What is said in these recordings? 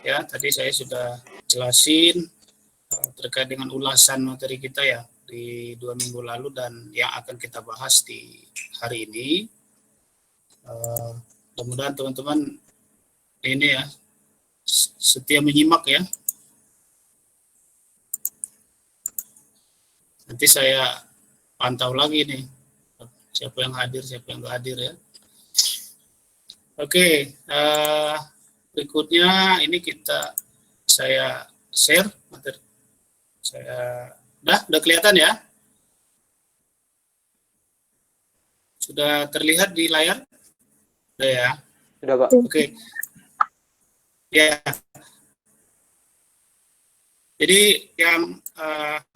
ya. Tadi saya sudah jelasin terkait dengan ulasan materi kita ya di 2 minggu lalu dan yang akan kita bahas di hari ini. Mudah-mudahan teman-teman ini ya setia menyimak ya. Nanti saya pantau lagi nih siapa yang hadir, siapa yang nggak hadir ya. Oke, berikutnya ini saya share materi. Udah kelihatan ya? Sudah terlihat di layar? Udah ya? Sudah, Pak. Oke. Ya. Jadi yang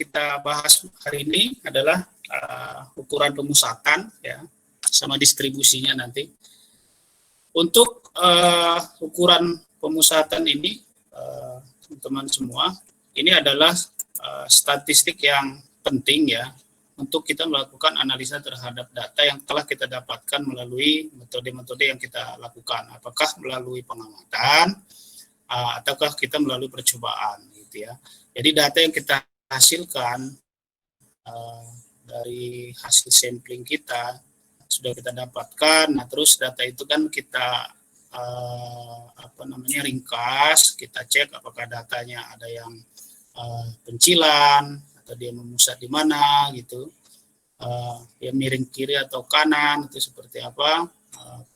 kita bahas hari ini adalah ukuran pemusatan ya, sama distribusinya nanti. Untuk ukuran pemusatan ini, teman-teman semua, ini adalah statistik yang penting ya untuk kita melakukan analisa terhadap data yang telah kita dapatkan melalui metode-metode yang kita lakukan, apakah melalui pengamatan ataukah kita melalui percobaan gitu ya. Jadi data yang kita hasilkan dari hasil sampling kita sudah kita dapatkan. Nah, terus data itu kan kita ringkas, kita cek apakah datanya ada yang pencilan atau dia memusat di mana gitu, ya miring kiri atau kanan itu seperti apa,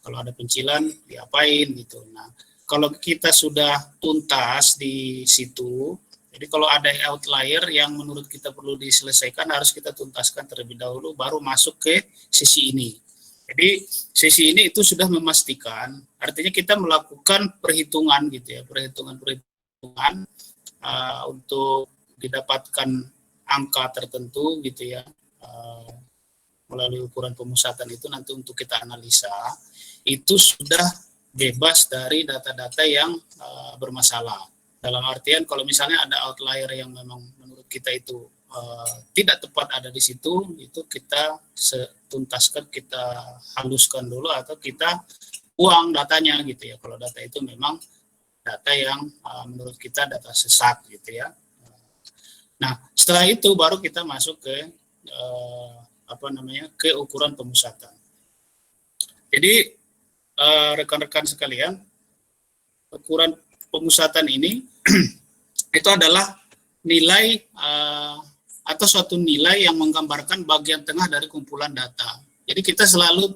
kalau ada pencilan diapain gitu. Nah, kalau kita sudah tuntas di situ, jadi kalau ada outlier yang menurut kita perlu diselesaikan harus kita tuntaskan terlebih dahulu baru masuk ke sesi ini. Jadi sesi ini itu sudah memastikan, artinya kita melakukan perhitungan gitu ya, perhitungan untuk didapatkan angka tertentu gitu ya, melalui ukuran pemusatan itu nanti untuk kita analisa, itu sudah bebas dari data-data yang bermasalah. Dalam artian kalau misalnya ada outlier yang memang menurut kita itu tidak tepat ada di situ, itu kita tuntaskan, kita haluskan dulu atau kita buang datanya gitu ya. Kalau data itu memang data yang menurut kita data sesat gitu ya. Nah, setelah itu baru kita masuk ke ke ukuran pemusatan. Jadi rekan-rekan sekalian, ukuran pemusatan ini itu adalah nilai atau suatu nilai yang menggambarkan bagian tengah dari kumpulan data. Jadi kita selalu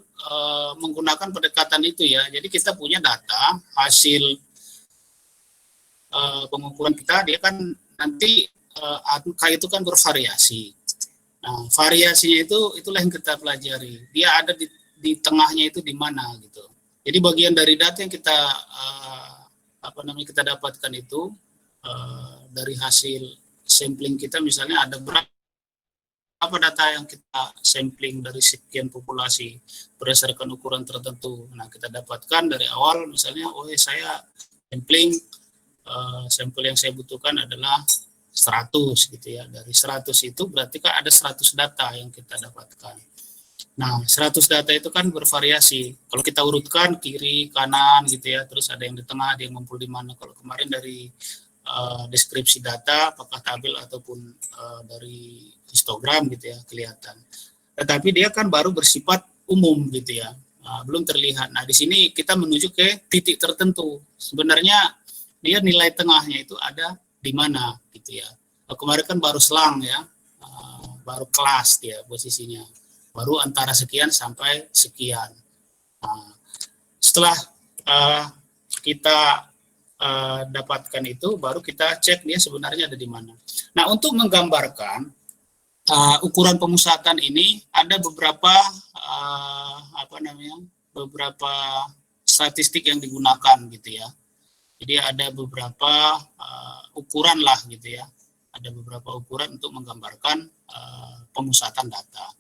menggunakan pendekatan itu ya. Jadi kita punya data hasil pengukuran kita, dia kan nanti angka itu kan bervariasi. Nah, variasinya itulah yang kita pelajari. Dia ada di tengahnya itu di mana gitu. Jadi bagian dari data yang kita kita dapatkan itu dari hasil sampling kita, misalnya ada berapa data yang kita sampling dari sekian populasi berdasarkan ukuran tertentu. Nah, kita dapatkan dari awal misalnya, saya sampling sampel yang saya butuhkan adalah 100 gitu ya. Dari 100 itu berarti kan ada 100 data yang kita dapatkan. Nah, 100 data itu kan bervariasi. Kalau kita urutkan kiri, kanan gitu ya, terus ada yang di tengah, ada yang ngumpul di mana. Kalau kemarin dari deskripsi data, apakah tabel ataupun dari histogram gitu ya, kelihatan. Tetapi dia kan baru bersifat umum gitu ya, belum terlihat. Nah, di sini kita menuju ke titik tertentu. Sebenarnya dia nilai tengahnya itu ada di mana gitu ya. Kemarin kan baru selang ya, baru kelas dia posisinya, baru antara sekian sampai sekian. Setelah kita dapatkan itu, baru kita cek dia sebenarnya ada di mana. Nah, untuk menggambarkan ukuran pemusatan ini ada beberapa beberapa statistik yang digunakan gitu ya. Jadi ada beberapa ukuran lah gitu ya. Ada beberapa ukuran untuk menggambarkan pemusatan data.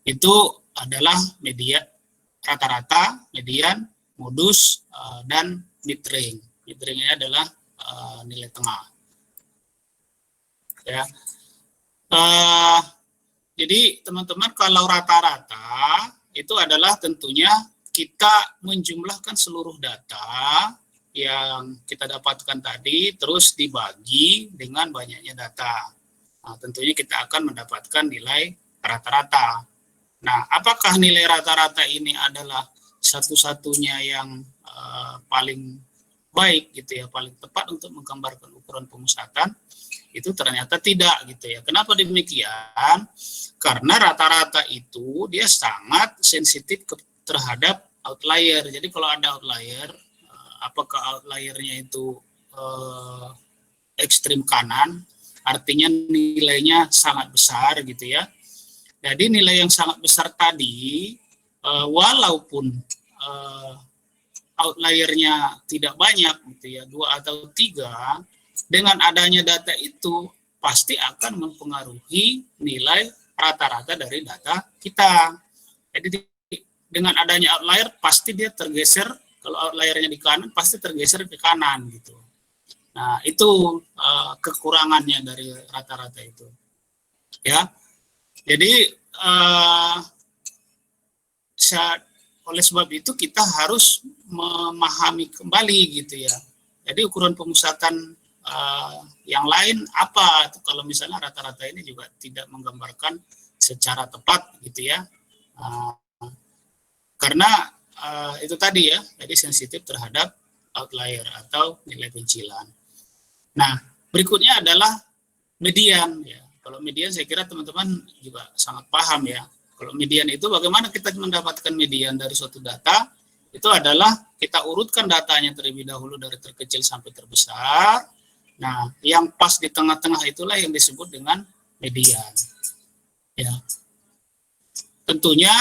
Itu adalah media rata-rata, median, modus, dan mid-range. Mid-range-nya adalah nilai tengah. Ya. Jadi teman-teman, kalau rata-rata itu adalah tentunya kita menjumlahkan seluruh data yang kita dapatkan tadi terus dibagi dengan banyaknya data. Nah, tentunya kita akan mendapatkan nilai rata-rata. Nah, apakah nilai rata-rata ini adalah satu-satunya yang paling baik gitu ya, paling tepat untuk menggambarkan ukuran pemusatan? Itu ternyata tidak gitu ya. Kenapa demikian? Karena rata-rata itu dia sangat sensitif terhadap outlier. Jadi kalau ada outlier, apakah outliernya itu ekstrim kanan, artinya nilainya sangat besar gitu ya. Jadi nilai yang sangat besar tadi, walaupun outliernya tidak banyak gitu ya, 2 atau 3, dengan adanya data itu pasti akan mempengaruhi nilai rata-rata dari data kita. Jadi dengan adanya outlier pasti dia tergeser, kalau outliernya di kanan pasti tergeser ke kanan gitu. Nah, itu kekurangannya dari rata-rata itu. Ya. Jadi oleh sebab itu kita harus memahami kembali gitu ya. Jadi ukuran pemusatan yang lain apa kalau misalnya rata-rata ini juga tidak menggambarkan secara tepat gitu ya. Karena itu tadi ya, jadi sensitif terhadap outlier atau nilai pencilan. Nah, berikutnya adalah median ya. Kalau median saya kira teman-teman juga sangat paham ya. Kalau median itu bagaimana kita mendapatkan median dari suatu data? Itu adalah kita urutkan datanya terlebih dahulu dari terkecil sampai terbesar. Nah, yang pas di tengah-tengah itulah yang disebut dengan median. Ya. Tentunya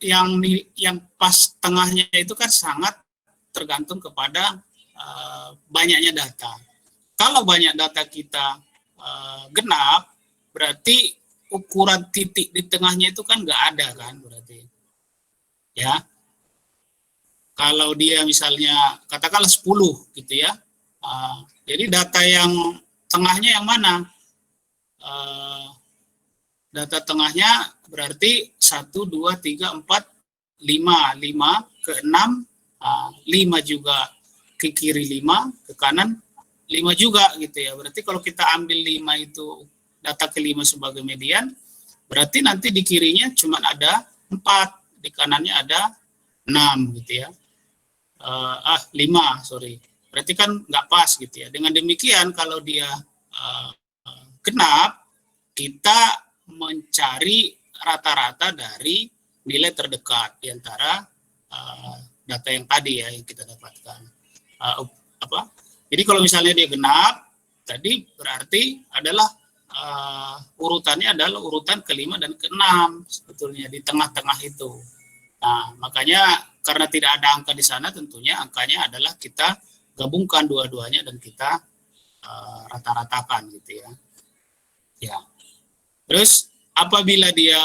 yang pas tengahnya itu kan sangat tergantung kepada banyaknya data. Kalau banyak data kita genap, berarti ukuran titik di tengahnya itu kan nggak ada kan berarti. Ya. Kalau dia misalnya katakanlah 10 gitu ya. Jadi data yang tengahnya yang mana? Data tengahnya berarti 1, 2, 3, 4, 5. 5 ke 6, 5 juga ke kiri 5, ke kanan 5 juga gitu ya. Berarti kalau kita ambil 5 itu data ke-5 sebagai median, berarti nanti di kirinya cuma ada 4, di kanannya ada 6 gitu ya. 5, sorry. Berarti kan nggak pas gitu ya. Dengan demikian kalau dia genap, kita mencari rata-rata dari nilai terdekat di antara data yang tadi ya yang kita dapatkan. Jadi kalau misalnya dia genap, tadi berarti adalah urutannya adalah urutan ke-5 dan ke-6 sebetulnya di tengah-tengah itu. Nah, makanya karena tidak ada angka di sana, tentunya angkanya adalah kita gabungkan dua-duanya dan kita rata-ratakan gitu ya. Ya. Terus apabila dia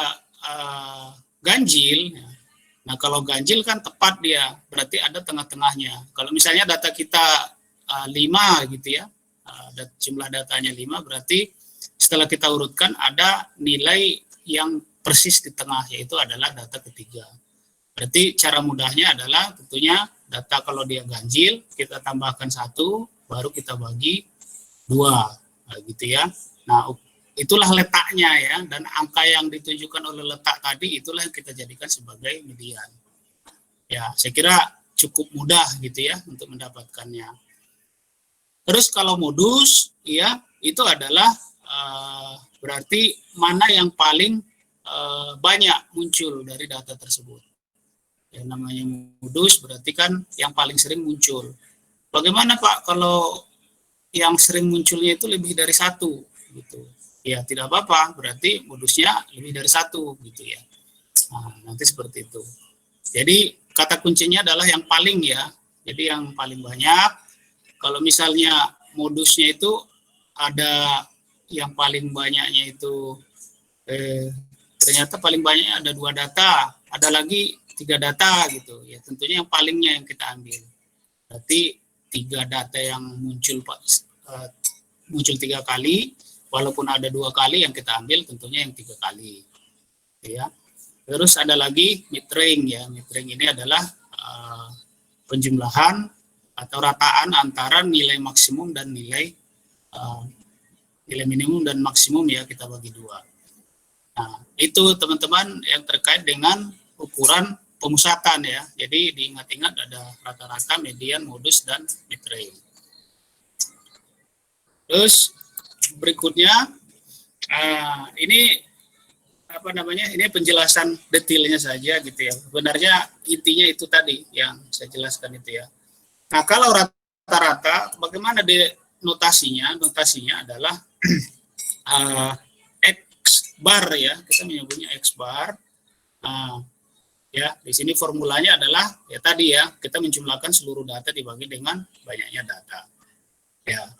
ganjil, nah kalau ganjil kan tepat dia, berarti ada tengah-tengahnya. Kalau misalnya data kita 5 gitu ya, jumlah datanya 5, berarti setelah kita urutkan ada nilai yang persis di tengah, yaitu adalah data ketiga. Berarti cara mudahnya adalah tentunya data kalau dia ganjil, kita tambahkan 1, baru kita bagi 2, gitu ya. Nah, itulah letaknya ya, dan angka yang ditunjukkan oleh letak tadi itulah yang kita jadikan sebagai median. Ya, saya kira cukup mudah gitu ya untuk mendapatkannya. Terus kalau modus, ya itu adalah berarti mana yang paling banyak muncul dari data tersebut. Yang namanya modus berarti kan yang paling sering muncul. Bagaimana Pak kalau yang sering munculnya itu lebih dari 1 gitu? Ya tidak apa-apa, berarti modusnya lebih dari 1 gitu ya. Nah, nanti seperti itu. Jadi kata kuncinya adalah yang paling ya. Jadi yang paling banyak. Kalau misalnya modusnya itu ada yang paling banyaknya itu ternyata paling banyaknya ada 2 data, ada lagi 3 data gitu ya, tentunya yang palingnya yang kita ambil. Berarti 3 data yang muncul 3 kali, walaupun ada 2 kali yang kita ambil tentunya yang 3 kali ya. Terus ada lagi mid range ya, mid range ini adalah penjumlahan atau rataan antara nilai maksimum dan nilai minimum dan maksimum ya, kita bagi dua. Nah, itu teman-teman yang terkait dengan ukuran pemusatan ya. Jadi diingat-ingat ada rata-rata, median, modus, dan mid-range. Terus berikutnya ini apa namanya? Ini penjelasan detailnya saja gitu ya. Sebenarnya intinya itu tadi yang saya jelaskan itu ya. Nah, kalau rata-rata bagaimana notasinya? Notasinya adalah X bar ya. Kita menyebutnya X bar. Ya, di sini formulanya adalah ya tadi ya, kita menjumlahkan seluruh data dibagi dengan banyaknya data. Ya.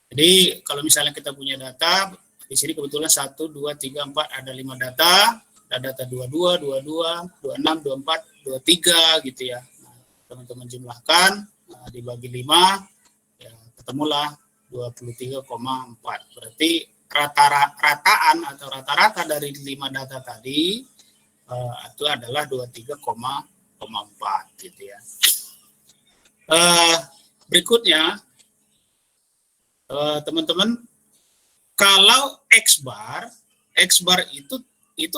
Jadi kalau misalnya kita punya data di sini kebetulan 1, 2, 3, 4 ada 5 data, ada data 22, 22, 26, 24, 23 gitu ya. Nah, teman-teman jumlahkan dibagi 5 ya ketemulah 23,4. Berarti rataan atau rata-rata dari 5 data tadi itu adalah 23,4 gitu ya. Berikutnya teman-teman, kalau X bar itu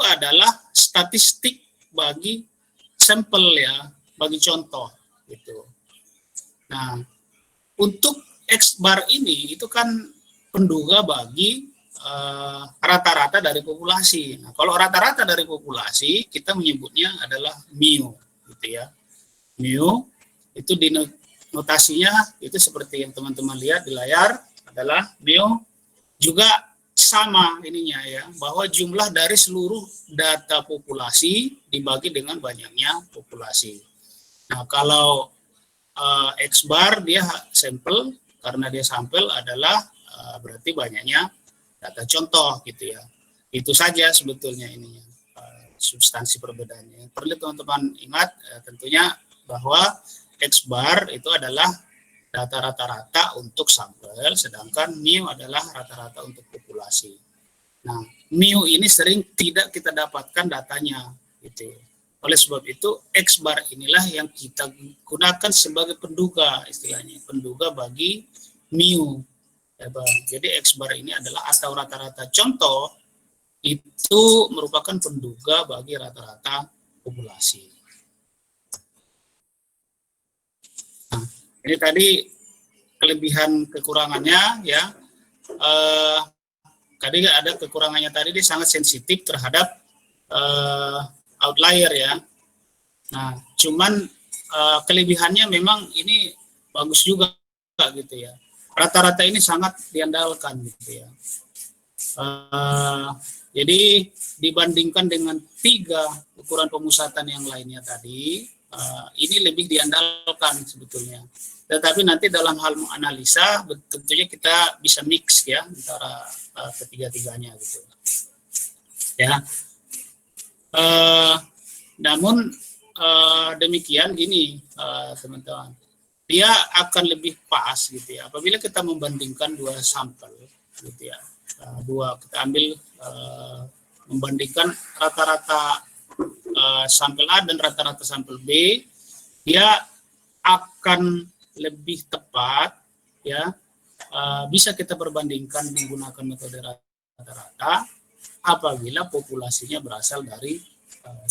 adalah statistik bagi sampel ya, bagi contoh gitu. Nah, untuk X bar ini itu kan penduga bagi rata-rata dari populasi. Nah, kalau rata-rata dari populasi kita menyebutnya adalah mu gitu ya. Mu itu di notasinya itu seperti yang teman-teman lihat di layar adalah mu juga sama ininya ya, bahwa jumlah dari seluruh data populasi dibagi dengan banyaknya populasi. Nah, kalau X bar dia sampel, karena dia sampel adalah berarti banyaknya data contoh gitu ya. Itu saja sebetulnya ininya substansi perbedaannya. Perlu teman-teman ingat tentunya bahwa X bar itu adalah data rata-rata untuk sampel, sedangkan mu adalah rata-rata untuk populasi. Nah, mu ini sering tidak kita dapatkan datanya, gitu. Oleh sebab itu, X bar inilah yang kita gunakan sebagai penduga, istilahnya, penduga bagi mu. Ya, jadi X bar ini adalah atau rata-rata contoh itu merupakan penduga bagi rata-rata populasi. Nah, ini tadi kelebihan kekurangannya ya. Tadi ada kekurangannya tadi, dia sangat sensitif terhadap outlier ya. Nah, cuman kelebihannya memang ini bagus juga gitu ya. Rata-rata ini sangat diandalkan gitu ya. Jadi dibandingkan dengan 3 ukuran pemusatan yang lainnya tadi, ini lebih diandalkan sebetulnya. Tetapi nanti dalam hal menganalisa tentunya kita bisa mix ya antara ketiga-tiganya gitu. Ya. Namun demikian gini teman-teman, dia akan lebih pas gitu ya apabila kita membandingkan 2 sampel gitu ya. Kita ambil membandingkan rata-rata sampel A dan rata-rata sampel B, dia akan lebih tepat ya, bisa kita perbandingkan menggunakan metode rata-rata apabila populasinya berasal dari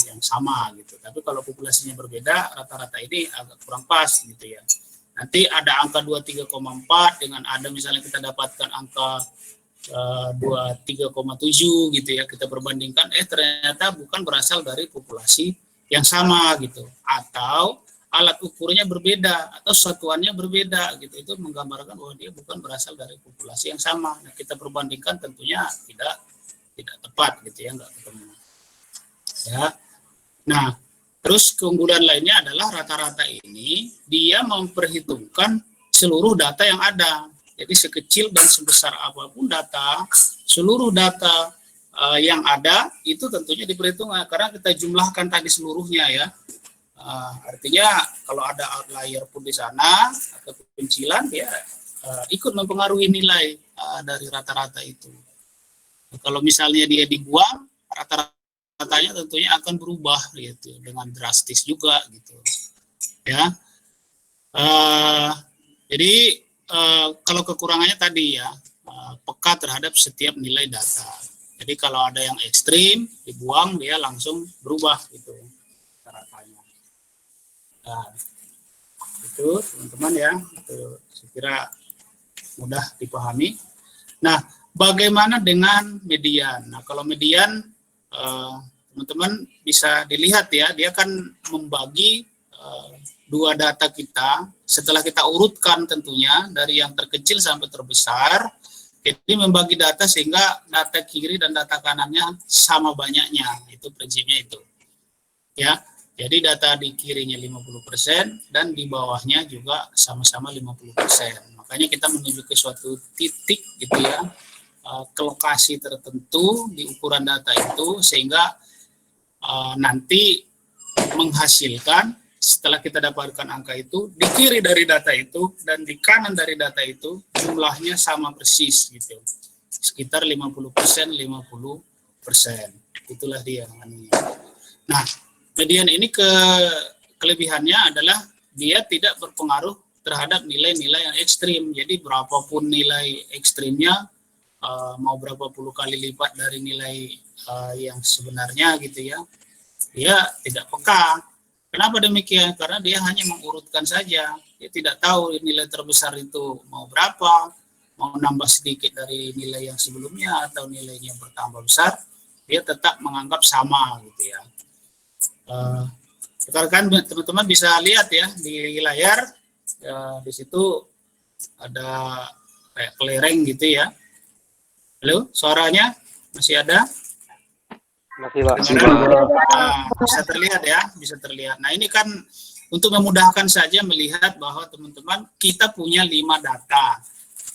yang sama gitu. Tapi kalau populasinya berbeda, rata-rata ini agak kurang pas gitu ya. Nanti ada angka 23,4 dengan ada misalnya kita dapatkan angka 23,7 gitu ya, kita perbandingkan ternyata bukan berasal dari populasi yang sama gitu, atau alat ukurnya berbeda atau satuannya berbeda gitu, itu menggambarkan bahwa dia bukan berasal dari populasi yang sama. Nah, kita perbandingkan tentunya tidak tepat gitu ya, nggak ketemu ya. Nah, terus keunggulan lainnya adalah rata-rata ini dia memperhitungkan seluruh data yang ada. Jadi sekecil dan sebesar apapun data, seluruh data yang ada itu tentunya diperhitungkan karena kita jumlahkan tadi seluruhnya ya. Artinya kalau ada outlier pun di sana atau kepencilan, dia ikut mempengaruhi nilai dari rata-rata itu. Kalau misalnya dia dibuang, rata-ratanya tentunya akan berubah gitu dengan drastis juga gitu ya. Uh, jadi kalau kekurangannya tadi ya, peka terhadap setiap nilai data. Jadi kalau ada yang ekstrim dibuang, dia langsung berubah gitu caranya. Nah, itu teman-teman ya, itu saya kira mudah dipahami. Nah, bagaimana dengan median? Nah, kalau median teman-teman bisa dilihat ya, dia kan membagi dua data kita, setelah kita urutkan tentunya dari yang terkecil sampai terbesar, jadi membagi data sehingga data kiri dan data kanannya sama banyaknya, itu prinsipnya itu. Ya, jadi data di kirinya 50% dan di bawahnya juga sama-sama 50%. Makanya kita menuju ke suatu titik gitu ya, ke lokasi tertentu di ukuran data itu sehingga nanti menghasilkan setelah kita dapatkan angka itu di kiri dari data itu dan di kanan dari data itu jumlahnya sama persis gitu, sekitar 50%, 50%. Itulah dia. Nah, median ini kelebihannya adalah dia tidak berpengaruh terhadap nilai-nilai yang ekstrim. Jadi berapapun nilai ekstrimnya, mau berapa puluh kali lipat dari nilai yang sebenarnya gitu ya, dia tidak peka. Kenapa demikian? Karena dia hanya mengurutkan saja. Dia tidak tahu nilai terbesar itu mau berapa, mau nambah sedikit dari nilai yang sebelumnya atau nilainya bertambah besar, dia tetap menganggap sama gitu ya. Rekan teman-teman bisa lihat ya di layar, di situ ada kayak kelereng gitu ya. Halo, suaranya masih ada? Masih, Pak. Nah, bisa terlihat ya, bisa terlihat. Nah, ini kan untuk memudahkan saja melihat bahwa teman-teman kita punya 5 data.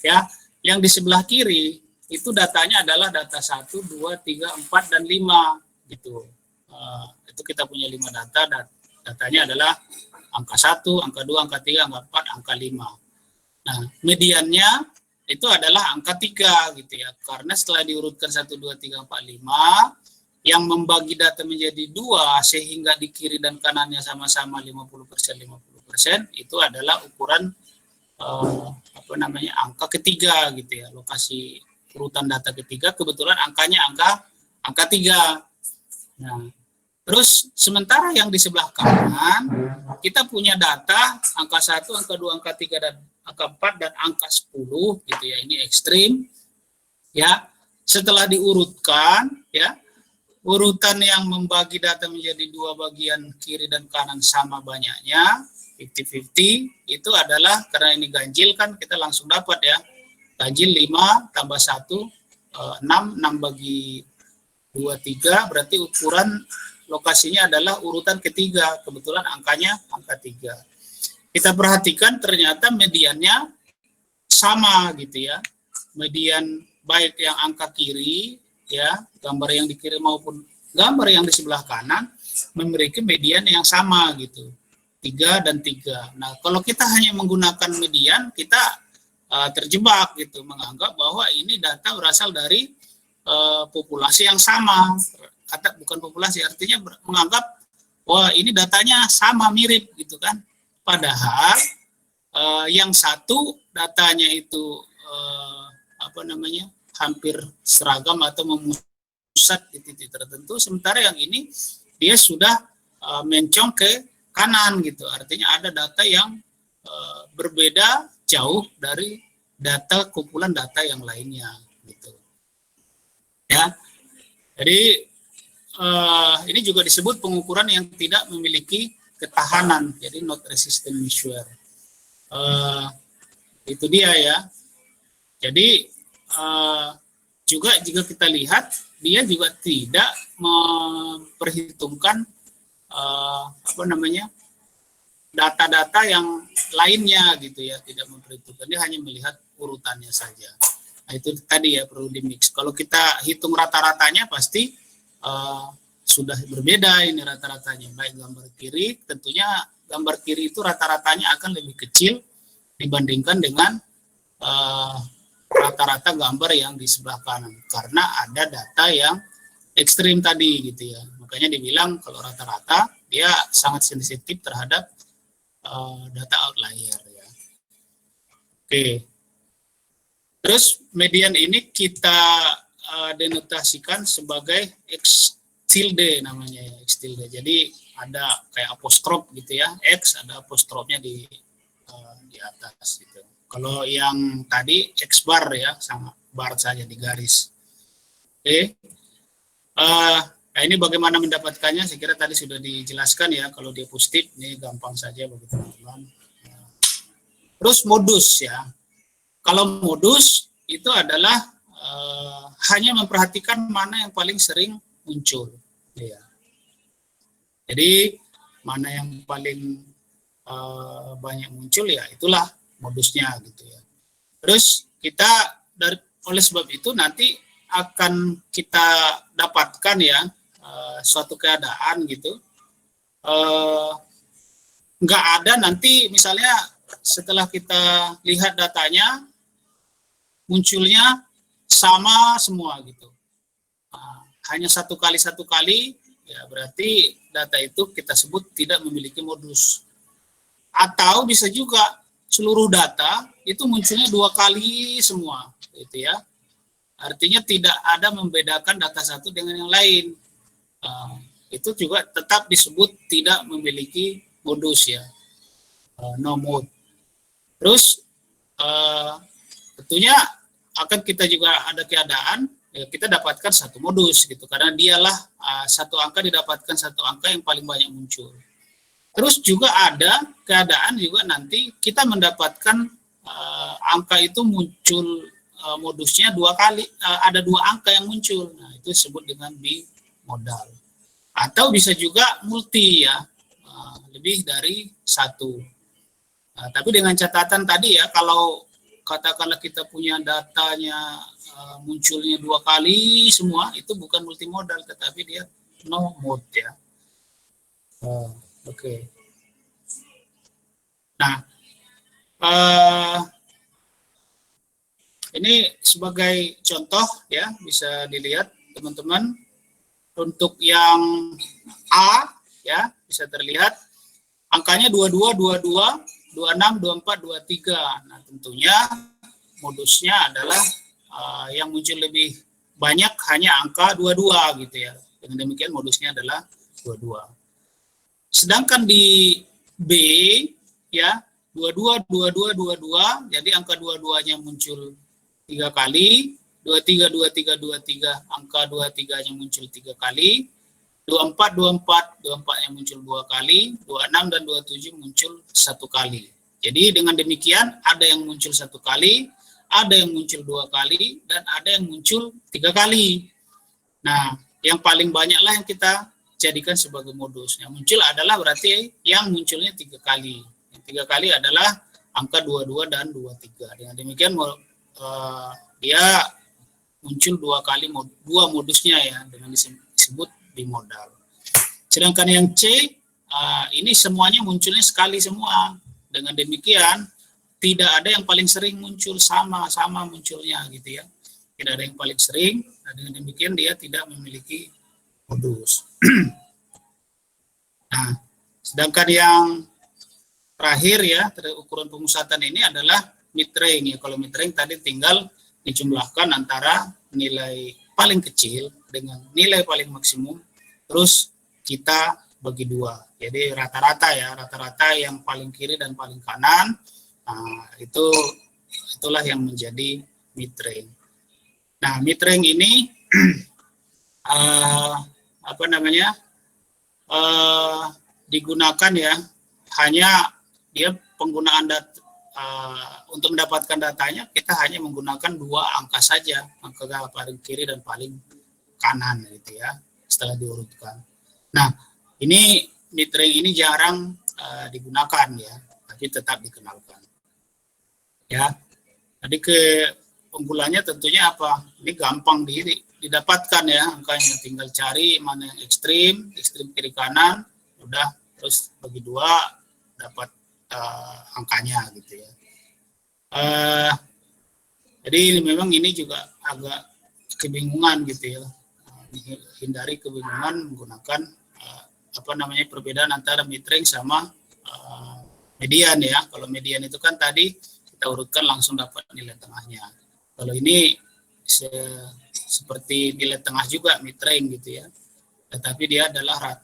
Ya, yang di sebelah kiri itu datanya adalah data 1, 2, 3, 4 dan 5 gitu. Itu kita punya 5 data, datanya adalah angka 1, angka 2, angka 3, angka 4, angka 5. Nah, mediannya itu adalah angka 3 gitu ya. Karena setelah diurutkan 1, 2, 3, 4, 5, yang membagi data menjadi 2 sehingga di kiri dan kanannya sama-sama 50%, 50%, itu adalah ukuran angka ketiga gitu ya. Lokasi urutan data ketiga kebetulan angkanya angka 3. Nah, terus sementara yang di sebelah kanan kita punya data angka 1, angka 2, angka 3 dan angka 4 dan angka 10 gitu ya. Ini ekstrim. Ya. Setelah diurutkan ya, urutan yang membagi data menjadi 2 bagian kiri dan kanan sama banyaknya, 50-50, itu adalah karena ini ganjil kan kita langsung dapat ya. Ganjil 5 tambah 1, 6, 6 bagi 2, 3, berarti ukuran lokasinya adalah urutan ketiga, kebetulan angkanya angka 3. Kita perhatikan ternyata mediannya sama gitu ya. Median baik yang angka kiri ya, gambar yang di kiri maupun gambar yang di sebelah kanan memiliki median yang sama gitu, 3 dan 3. Nah, kalau kita hanya menggunakan median, kita terjebak gitu, menganggap bahwa ini data berasal dari populasi yang sama. Bukan populasi, artinya menganggap wah ini datanya sama, mirip gitu kan. Padahal yang satu datanya itu hampir seragam atau memusat di titik tertentu, sementara yang ini dia sudah mencong ke kanan gitu. Artinya ada data yang berbeda jauh dari data kumpulan data yang lainnya gitu. Ya. Jadi ini juga disebut pengukuran yang tidak memiliki ketahanan, jadi not resistant measure. Itu dia ya. Jadi juga jika kita lihat dia juga tidak memperhitungkan data-data yang lainnya gitu ya, tidak memperhitungkan, dia hanya melihat urutannya saja. Nah, itu tadi ya, perlu di-mix. Kalau kita hitung rata-ratanya pasti sudah berbeda ini rata-ratanya. Baik gambar kiri, tentunya gambar kiri itu rata-ratanya akan lebih kecil dibandingkan dengan rata-rata gambar yang di sebelah kanan, karena ada data yang ekstrim tadi gitu ya. Makanya dibilang kalau rata-rata dia sangat sensitif terhadap data outlier ya. Oke. Terus median ini kita denotasikan sebagai X tilde namanya ya, X tilde. Jadi ada kayak apostrof gitu ya, X ada apostrofnya di atas gitu. Kalau yang tadi X bar ya, sama bar saja di garis. Oke. Nah ini bagaimana mendapatkannya, saya kira tadi sudah dijelaskan ya, kalau dia positif, ini gampang saja bagi teman-teman. Terus modus ya, kalau modus itu adalah hanya memperhatikan mana yang paling sering muncul. Ya. Jadi mana yang paling banyak muncul ya itulah modusnya gitu ya. Terus kita oleh sebab itu nanti akan kita dapatkan ya suatu keadaan gitu, nggak ada nanti misalnya setelah kita lihat datanya munculnya sama semua gitu, hanya satu kali ya berarti data itu kita sebut tidak memiliki modus. Atau bisa juga seluruh data itu munculnya 2 kali semua gitu ya. Artinya tidak ada membedakan data satu dengan yang lain. Itu juga tetap disebut tidak memiliki modus ya, no mode. Terus tentunya akan kita juga ada keadaan ya, kita dapatkan satu modus gitu, karena dialah satu angka didapatkan satu angka yang paling banyak muncul. Terus juga ada keadaan juga nanti kita mendapatkan angka itu muncul modusnya 2 kali, ada 2 angka yang muncul. Nah, itu disebut dengan bimodal. Atau bisa juga multi ya, lebih dari 1. Tapi dengan catatan tadi ya, kalau katakanlah kita punya datanya munculnya 2 kali semua, itu bukan multimodal, tetapi dia no mode ya. Oke. Nah, ini sebagai contoh ya, bisa dilihat teman-teman. Untuk yang A ya, bisa terlihat angkanya 22, 22, 26, 24, 23. Nah, tentunya modusnya adalah yang muncul lebih banyak hanya angka 22 gitu ya. Dengan demikian modusnya adalah 22. Sedangkan di B ya 22, 22, 22, jadi angka 22-nya muncul 3 kali, 23, 23, 23, angka 23-nya muncul 3 kali, 24, 24, 24-nya muncul 2 kali, 26 dan 27 muncul 1 kali. Jadi dengan demikian ada yang muncul 1 kali, ada yang muncul 2 kali, dan ada yang muncul 3 kali. Nah, yang paling banyaklah yang kita jadikan sebagai modus. Yang muncul adalah berarti yang munculnya 3 kali. Yang 3 kali adalah angka 22 dan 23. Dengan demikian dia muncul 2 kali, 2 modusnya ya, dengan disebut bimodal. Sedangkan yang C, ini semuanya munculnya sekali semua. Dengan demikian tidak ada yang paling sering muncul, sama-sama munculnya gitu ya. Tidak ada yang paling sering, dengan demikian dia tidak memiliki modus. Nah, sedangkan yang terakhir ya, ukuran pemusatan ini adalah mid-range ya. Kalau mid-range tadi tinggal dijumlahkan antara nilai paling kecil dengan nilai paling maksimum, terus kita bagi 2. Jadi rata-rata ya, rata-rata yang paling kiri dan paling kanan, nah, itulah yang menjadi mid-range. Nah, mid-range ini digunakan ya, hanya dia penggunaan data untuk mendapatkan datanya kita hanya menggunakan 2 angka saja, angka paling kiri dan paling kanan gitu ya, setelah diurutkan. Nah, ini mid-range ini jarang digunakan ya, tapi tetap dikenalkan. Ya, tadi keunggulannya tentunya apa? Ini gampang didapatkan ya angkanya, tinggal cari mana yang ekstrim kiri kanan, udah terus bagi 2 dapat angkanya gitu ya. Jadi memang ini juga agak kebingungan gitu ya. Hindari kebingungan menggunakan perbedaan antara mid-range sama median ya. Kalau median itu kan tadi kita urutkan langsung dapat nilai tengahnya. Kalau ini seperti nilai tengah juga mid-range gitu ya. Tetapi dia adalah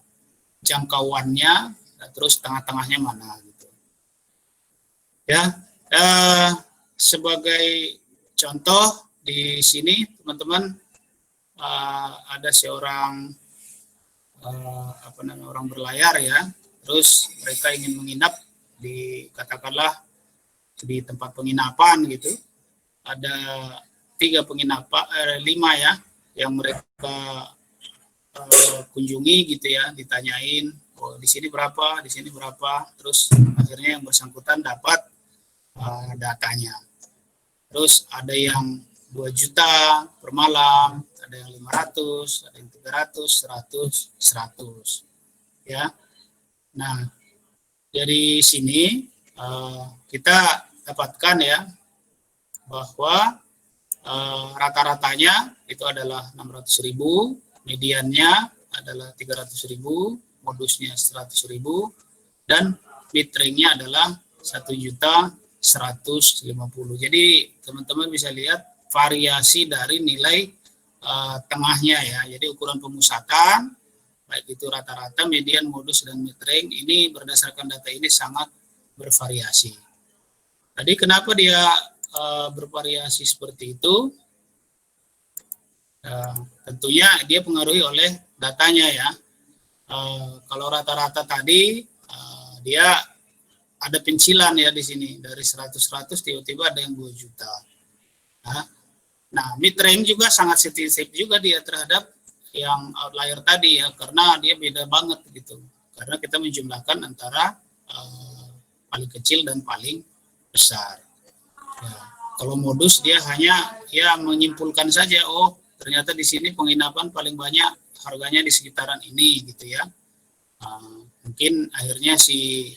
jangkauannya, terus tengah-tengahnya mana gitu. Ya, sebagai contoh di sini teman-teman ada seorang orang berlayar ya, terus mereka ingin menginap di katakanlah di tempat penginapan gitu. Ada 5 ya yang mereka kunjungi gitu ya, ditanyain di sini berapa, terus akhirnya yang bersangkutan dapat datanya. Terus ada yang 2 juta per malam, ada yang 500, ada yang 300, 100 ya. Nah, dari sini kita dapatkan ya bahwa rata-ratanya itu adalah 600.000, mediannya adalah 300.000, modusnya 100.000, dan mid-range-nya adalah 1.150.000. Jadi teman-teman bisa lihat variasi dari nilai tengahnya ya. Jadi ukuran pemusatan baik itu rata-rata, median, modus, dan mid-range ini berdasarkan data ini sangat bervariasi. Tadi kenapa dia bervariasi seperti itu? Tentunya dia pengaruhi oleh datanya ya. Kalau rata-rata tadi dia ada pencilan ya di sini, dari 100 tiba-tiba ada yang 2 juta. Nah, mid-range juga sangat sensitif juga dia terhadap yang outlier tadi ya, karena dia beda banget gitu. Karena kita menjumlahkan antara paling kecil dan paling besar. Ya, kalau modus dia hanya ya menyimpulkan saja, oh ternyata di sini penginapan paling banyak harganya di sekitaran ini gitu ya. Mungkin akhirnya si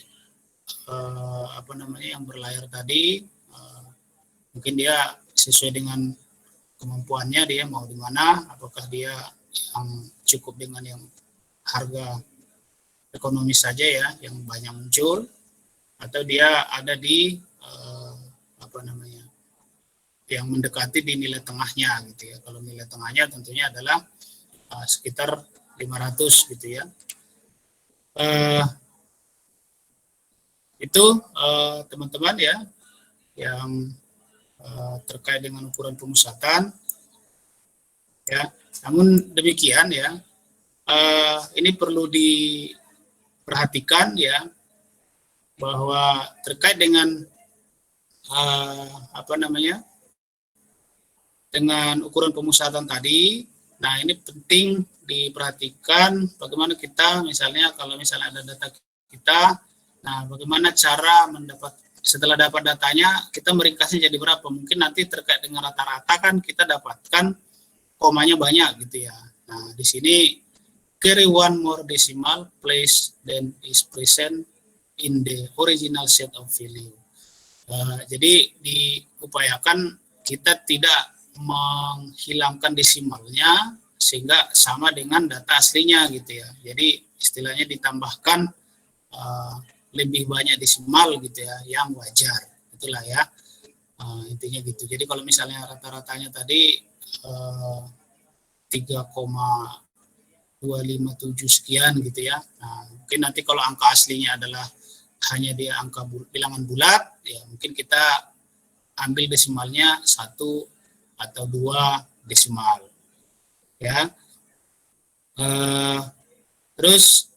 yang berlayar tadi mungkin dia sesuai dengan kemampuannya, dia mau di mana, apakah dia yang cukup dengan yang harga ekonomis saja ya yang banyak muncul, atau dia ada di yang mendekati di nilai tengahnya gitu ya. Kalau nilai tengahnya tentunya adalah sekitar 500 gitu ya. Itu teman-teman ya yang terkait dengan ukuran pemusatan ya. Namun demikian ya, ini perlu diperhatikan ya, bahwa terkait dengan dengan ukuran pemusatan tadi. Nah, ini penting diperhatikan bagaimana kita misalnya kalau misalnya ada data kita, nah bagaimana cara setelah dapat datanya kita meringkasnya jadi berapa. Mungkin nanti terkait dengan rata-rata kan kita dapatkan komanya banyak gitu ya. Nah, di sini carry one more decimal place than is present in the original set of value. Jadi diupayakan kita tidak menghilangkan desimalnya sehingga sama dengan data aslinya gitu ya. Jadi istilahnya ditambahkan lebih banyak desimal gitu ya, yang wajar. Itulah ya intinya gitu. Jadi kalau misalnya rata-ratanya tadi 3,257 sekian gitu ya. Nah, mungkin nanti kalau angka aslinya adalah hanya dia angka bilangan bulat, ya mungkin kita ambil desimalnya 1 atau 2 desimal ya. Terus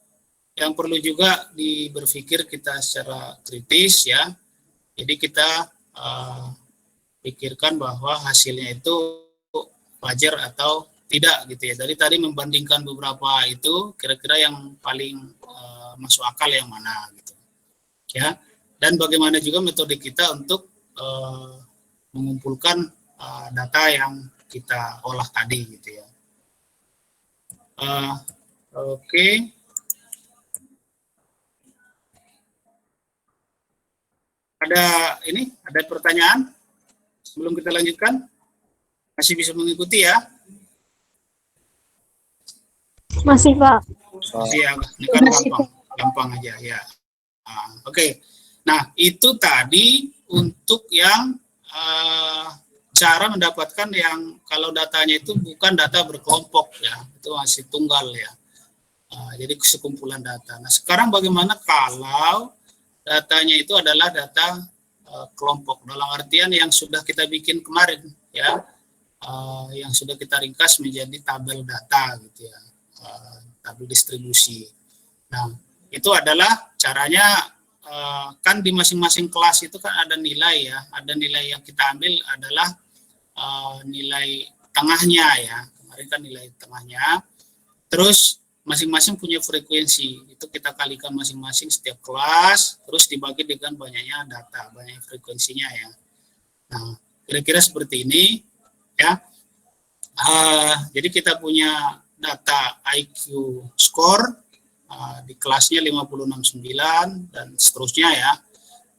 yang perlu juga berpikir kita secara kritis ya. Jadi kita pikirkan bahwa hasilnya itu wajar atau tidak gitu ya. Dari tadi membandingkan beberapa itu, kira-kira yang paling masuk akal yang mana gitu ya. Dan bagaimana juga metode kita untuk mengumpulkan data yang kita olah tadi gitu ya. Oke. Ada pertanyaan sebelum kita lanjutkan? Masih bisa mengikuti ya? Masih, Pak. Masih ya, ini kan gampang aja ya. Oke. Nah, itu tadi untuk yang cara mendapatkan yang kalau datanya itu bukan data berkelompok ya, itu masih tunggal ya. Jadi sekumpulan data. Nah, sekarang bagaimana kalau datanya itu adalah data kelompok, dalam artian yang sudah kita bikin kemarin ya, yang sudah kita ringkas menjadi tabel data gitu ya, tabel distribusi. Nah, itu adalah caranya. Kan di masing-masing kelas itu kan ada nilai ya, ada nilai yang kita ambil adalah nilai tengahnya ya, kemarin kan nilai tengahnya, terus masing-masing punya frekuensi, itu kita kalikan masing-masing setiap kelas, terus dibagi dengan banyaknya data, banyak frekuensinya ya. Nah, kira-kira seperti ini ya. Jadi kita punya data IQ score di kelasnya 569 dan seterusnya ya.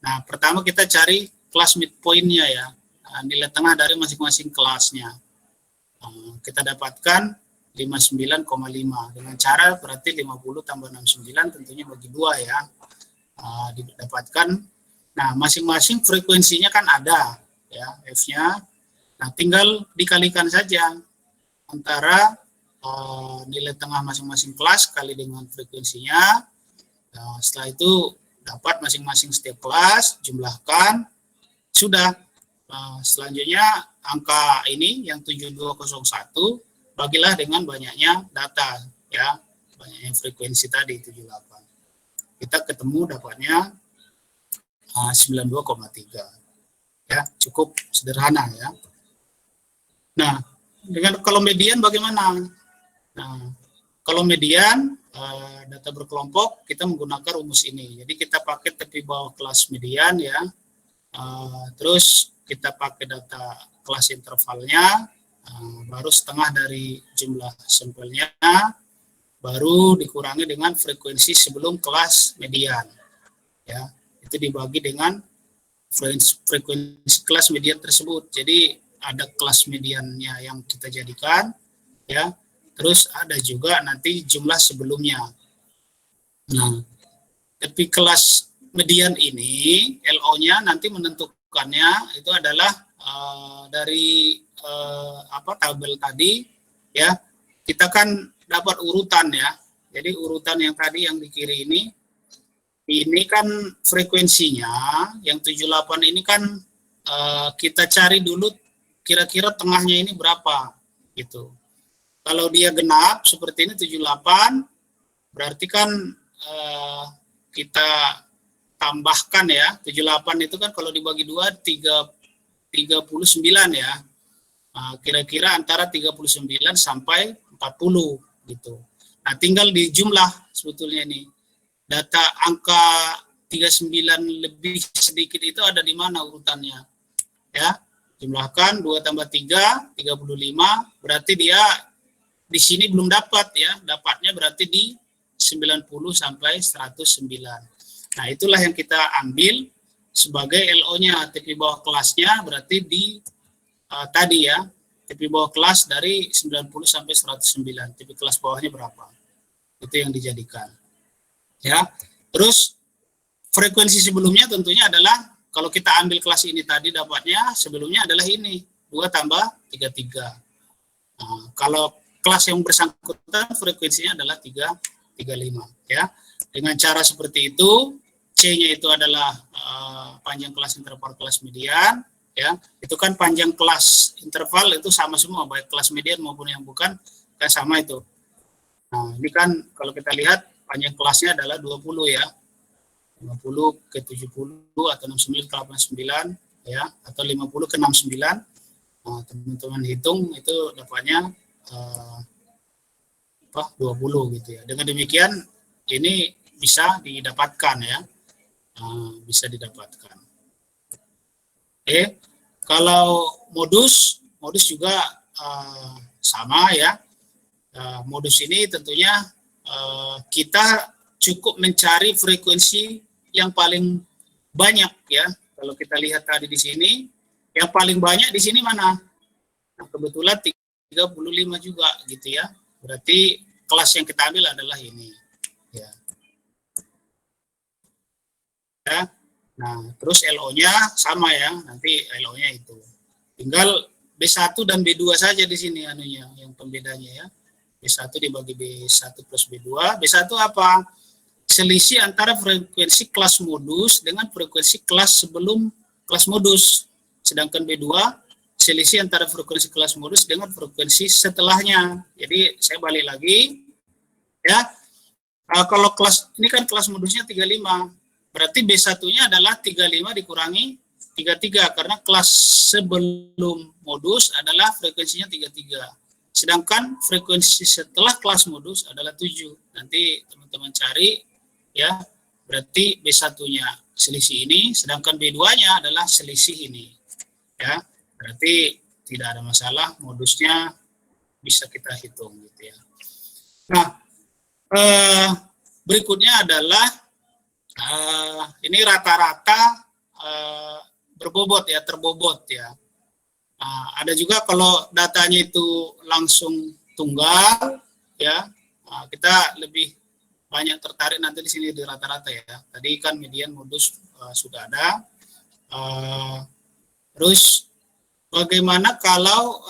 Nah, pertama kita cari kelas midpoint-nya ya, nilai tengah dari masing-masing kelasnya. Kita dapatkan 59,5 dengan cara berarti 50 tambah 69 tentunya bagi 2 ya, didapatkan. Nah, masing-masing frekuensinya kan ada ya, F-nya. Nah, tinggal dikalikan saja antara nilai tengah masing-masing kelas kali dengan frekuensinya. Nah, setelah itu dapat masing-masing setiap kelas, jumlahkan, sudah. Selanjutnya angka ini yang 7201 bagilah dengan banyaknya data ya, banyaknya frekuensi tadi 78. Kita ketemu dapatnya 92,3 ya, cukup sederhana ya. Nah, dengan kalau median bagaimana? Nah, kalau median data berkelompok kita menggunakan rumus ini. Jadi kita pakai tepi bawah kelas median ya. Terus kita pakai data kelas intervalnya, baru setengah dari jumlah sampelnya, baru dikurangi dengan frekuensi sebelum kelas median. Ya, itu dibagi dengan frekuensi kelas median tersebut. Jadi ada kelas mediannya yang kita jadikan ya. Terus ada juga nanti jumlah sebelumnya. Nah, tapi kelas median ini LO-nya nanti menentukannya itu adalah dari tabel tadi ya. Kita kan dapat urutan ya. Jadi urutan yang tadi yang di kiri ini kan frekuensinya yang 78 ini kan kita cari dulu kira-kira tengahnya ini berapa gitu. Kalau dia genap seperti ini 78, berarti kan kita tambahkan ya, 78 itu kan kalau dibagi 2 39 ya. Kira-kira antara 39 sampai 40 gitu. Nah, tinggal dijumlah sebetulnya ini. Data angka 39 lebih sedikit itu ada di mana urutannya? Ya, jumlahkan 2 tambah 3, 35, berarti dia di sini belum dapat ya, dapatnya berarti di 90 sampai 109. Nah, itulah yang kita ambil sebagai LO-nya, tepi bawah kelasnya berarti di tadi ya, tepi bawah kelas dari 90 sampai 109, tepi kelas bawahnya berapa. Itu yang dijadikan. Ya. Terus frekuensi sebelumnya tentunya adalah kalau kita ambil kelas ini tadi dapatnya sebelumnya adalah ini, 2 tambah 33. Nah, kalau kelas yang bersangkutan frekuensinya adalah 335 ya. Dengan cara seperti itu, C-nya itu adalah panjang kelas interval kelas median ya. Itu kan panjang kelas interval itu sama semua, baik kelas median maupun yang bukan kan sama itu. Nah, ini kan kalau kita lihat panjang kelasnya adalah 20 ya. 50 ke 70 atau 69 ke 89 ya, atau 50 ke 69. Nah, teman-teman hitung itu dapatnya 20 gitu ya. Dengan demikian ini bisa didapatkan ya, bisa didapatkan. Kalau modus juga sama ya. Modus ini tentunya kita cukup mencari frekuensi yang paling banyak ya. Kalau kita lihat tadi di sini, yang paling banyak di sini mana? Nah, kebetulan 35 juga gitu ya. Berarti kelas yang kita ambil adalah ini. Ya. Nah, terus LO-nya sama ya, nanti LO-nya itu. Tinggal B1 dan B2 saja di sini anunya, yang pembedanya ya. B1 dibagi B1 plus B2. B1 apa? Selisih antara frekuensi kelas modus dengan frekuensi kelas sebelum kelas modus. Sedangkan B2 selisih antara frekuensi kelas modus dengan frekuensi setelahnya. Jadi saya balik lagi ya. Kalau kelas ini kan kelas modusnya 35. Berarti B1-nya adalah 35 dikurangi 33 karena kelas sebelum modus adalah frekuensinya 33. Sedangkan frekuensi setelah kelas modus adalah 7. Nanti teman-teman cari ya. Berarti B1-nya selisih ini, sedangkan B2-nya adalah selisih ini. Ya. Berarti tidak ada masalah, modusnya bisa kita hitung gitu ya. Nah, berikutnya adalah ini rata-rata berbobot ya, terbobot ya. Ada juga kalau datanya itu langsung tunggal ya, kita lebih banyak tertarik nanti di sini di rata-rata ya. Tadi kan median modus sudah ada. Terus bagaimana kalau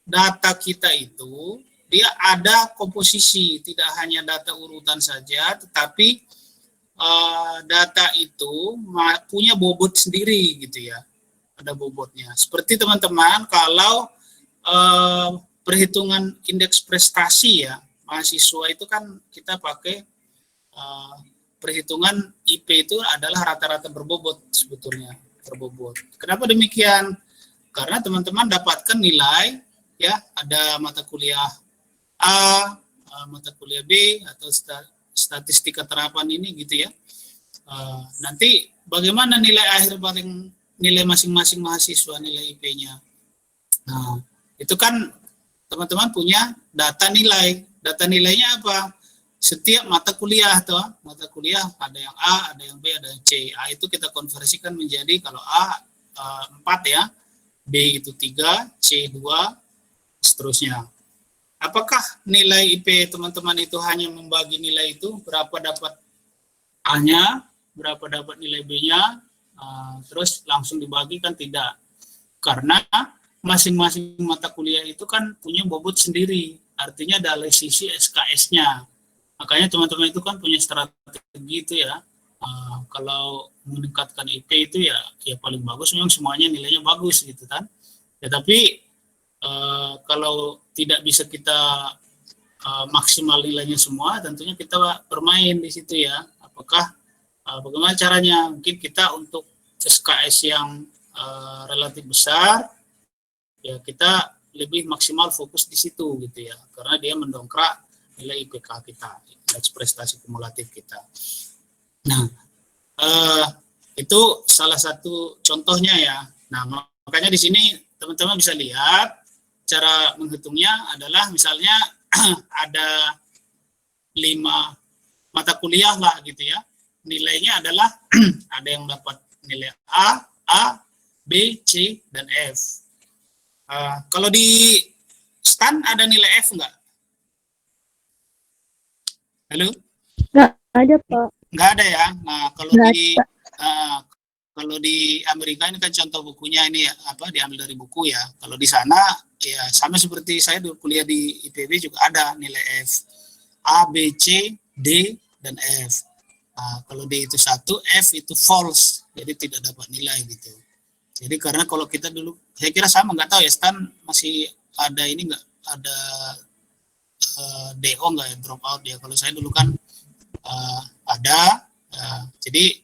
data kita itu dia ada komposisi, tidak hanya data urutan saja, tetapi data itu punya bobot sendiri gitu ya, ada bobotnya. Seperti teman-teman kalau perhitungan indeks prestasi ya, mahasiswa itu kan kita pakai perhitungan IP itu adalah rata-rata berbobot sebetulnya, berbobot. Kenapa demikian? Karena teman-teman dapatkan nilai ya, ada mata kuliah A, mata kuliah B atau statistika terapan ini gitu ya. Nanti bagaimana nilai akhir paling nilai masing-masing mahasiswa, nilai IP-nya. Nah, itu kan teman-teman punya data nilai. Data nilainya apa? Setiap mata kuliah tuh, mata kuliah ada yang A, ada yang B, ada yang C. A itu kita konversikan menjadi kalau A 4 ya, B itu 3, C 2, seterusnya. Apakah nilai IP teman-teman itu hanya membagi nilai itu, berapa dapat A-nya, berapa dapat nilai B-nya, terus langsung dibagi? Kan tidak. Karena masing-masing mata kuliah itu kan punya bobot sendiri, artinya dari sisi SKS-nya. Makanya teman-teman itu kan punya strategi itu ya. Kalau meningkatkan IP itu ya paling bagus memang semuanya nilainya bagus gitu kan. Ya tapi kalau tidak bisa kita maksimal nilainya semua, tentunya kita bermain di situ ya. Apakah bagaimana caranya? Mungkin kita untuk SKS yang relatif besar, ya kita lebih maksimal fokus di situ gitu ya, karena dia mendongkrak nilai IPK kita, indeks prestasi kumulatif kita. Nah, itu salah satu contohnya ya. Nah, makanya di sini teman-teman bisa lihat cara menghitungnya adalah misalnya ada 5 mata kuliah lah gitu ya. Nilainya adalah ada yang dapat nilai A, B, C, dan F. Kalau di STAN ada nilai F enggak? Halo? Nggak ada, Pak. Nggak ada ya. Nah, kalau di Amerika ini kan contoh bukunya ini ya, diambil dari buku ya. Kalau di sana ya sama seperti saya dulu kuliah di IPB juga ada nilai F. A, B, C, D, dan F. Kalau D itu 1, F itu false, jadi tidak dapat nilai gitu. Jadi karena kalau kita dulu, saya kira sama, nggak tahu ya, STAN masih ada ini nggak, ada DO nggak ya, drop out ya. Kalau saya dulu kan ada, jadi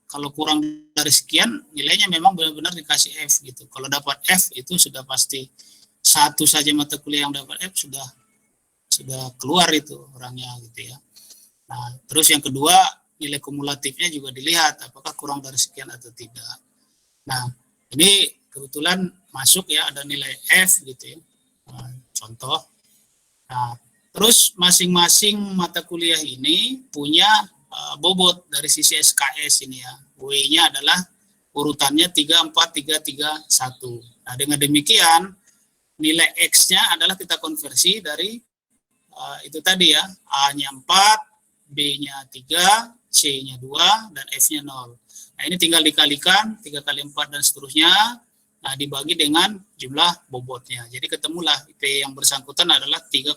kalau kurang dari sekian nilainya memang benar-benar dikasih F gitu. Kalau dapat F itu sudah pasti, satu saja mata kuliah yang dapat F sudah keluar itu orangnya gitu ya. Nah, terus yang kedua nilai kumulatifnya juga dilihat apakah kurang dari sekian atau tidak. Nah, ini kebetulan masuk ya, ada nilai F gitu ya. Contoh. Nah, terus masing-masing mata kuliah ini punya bobot dari sisi SKS ini ya. W-nya adalah urutannya 3, 4, 3, 3, 1. Nah, dengan demikian nilai X-nya adalah kita konversi dari itu tadi ya, A-nya 4, B-nya 3, C-nya 2, dan F-nya 0. Nah, ini tinggal dikalikan 3 kali 4 dan seterusnya. Nah, dibagi dengan jumlah bobotnya. Jadi ketemulah IP yang bersangkutan adalah 3,07.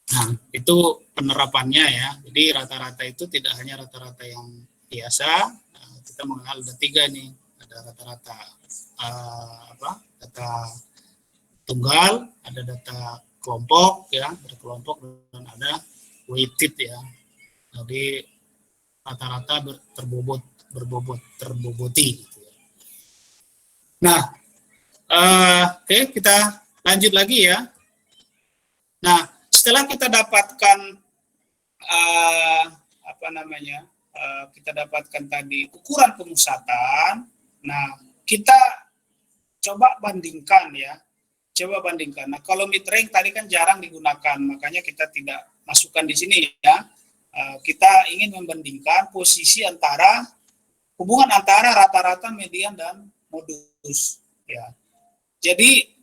Nah, itu penerapannya ya. Jadi rata-rata itu tidak hanya rata-rata yang biasa. Nah, kita mengenal ada 3 nih. Ada rata-rata data tunggal, ada data kelompok ya, ada kelompok dan ada weighted ya. Jadi rata-rata terboboti gitu ya. Nah, oke, kita lanjut lagi ya. Nah, setelah kita dapatkan kita dapatkan tadi ukuran pemusatan. Nah, kita coba bandingkan ya. Nah, kalau mid-range tadi kan jarang digunakan, makanya kita tidak masukkan di sini ya. Kita ingin membandingkan posisi hubungan antara rata-rata, median, dan modus. Ya. Jadi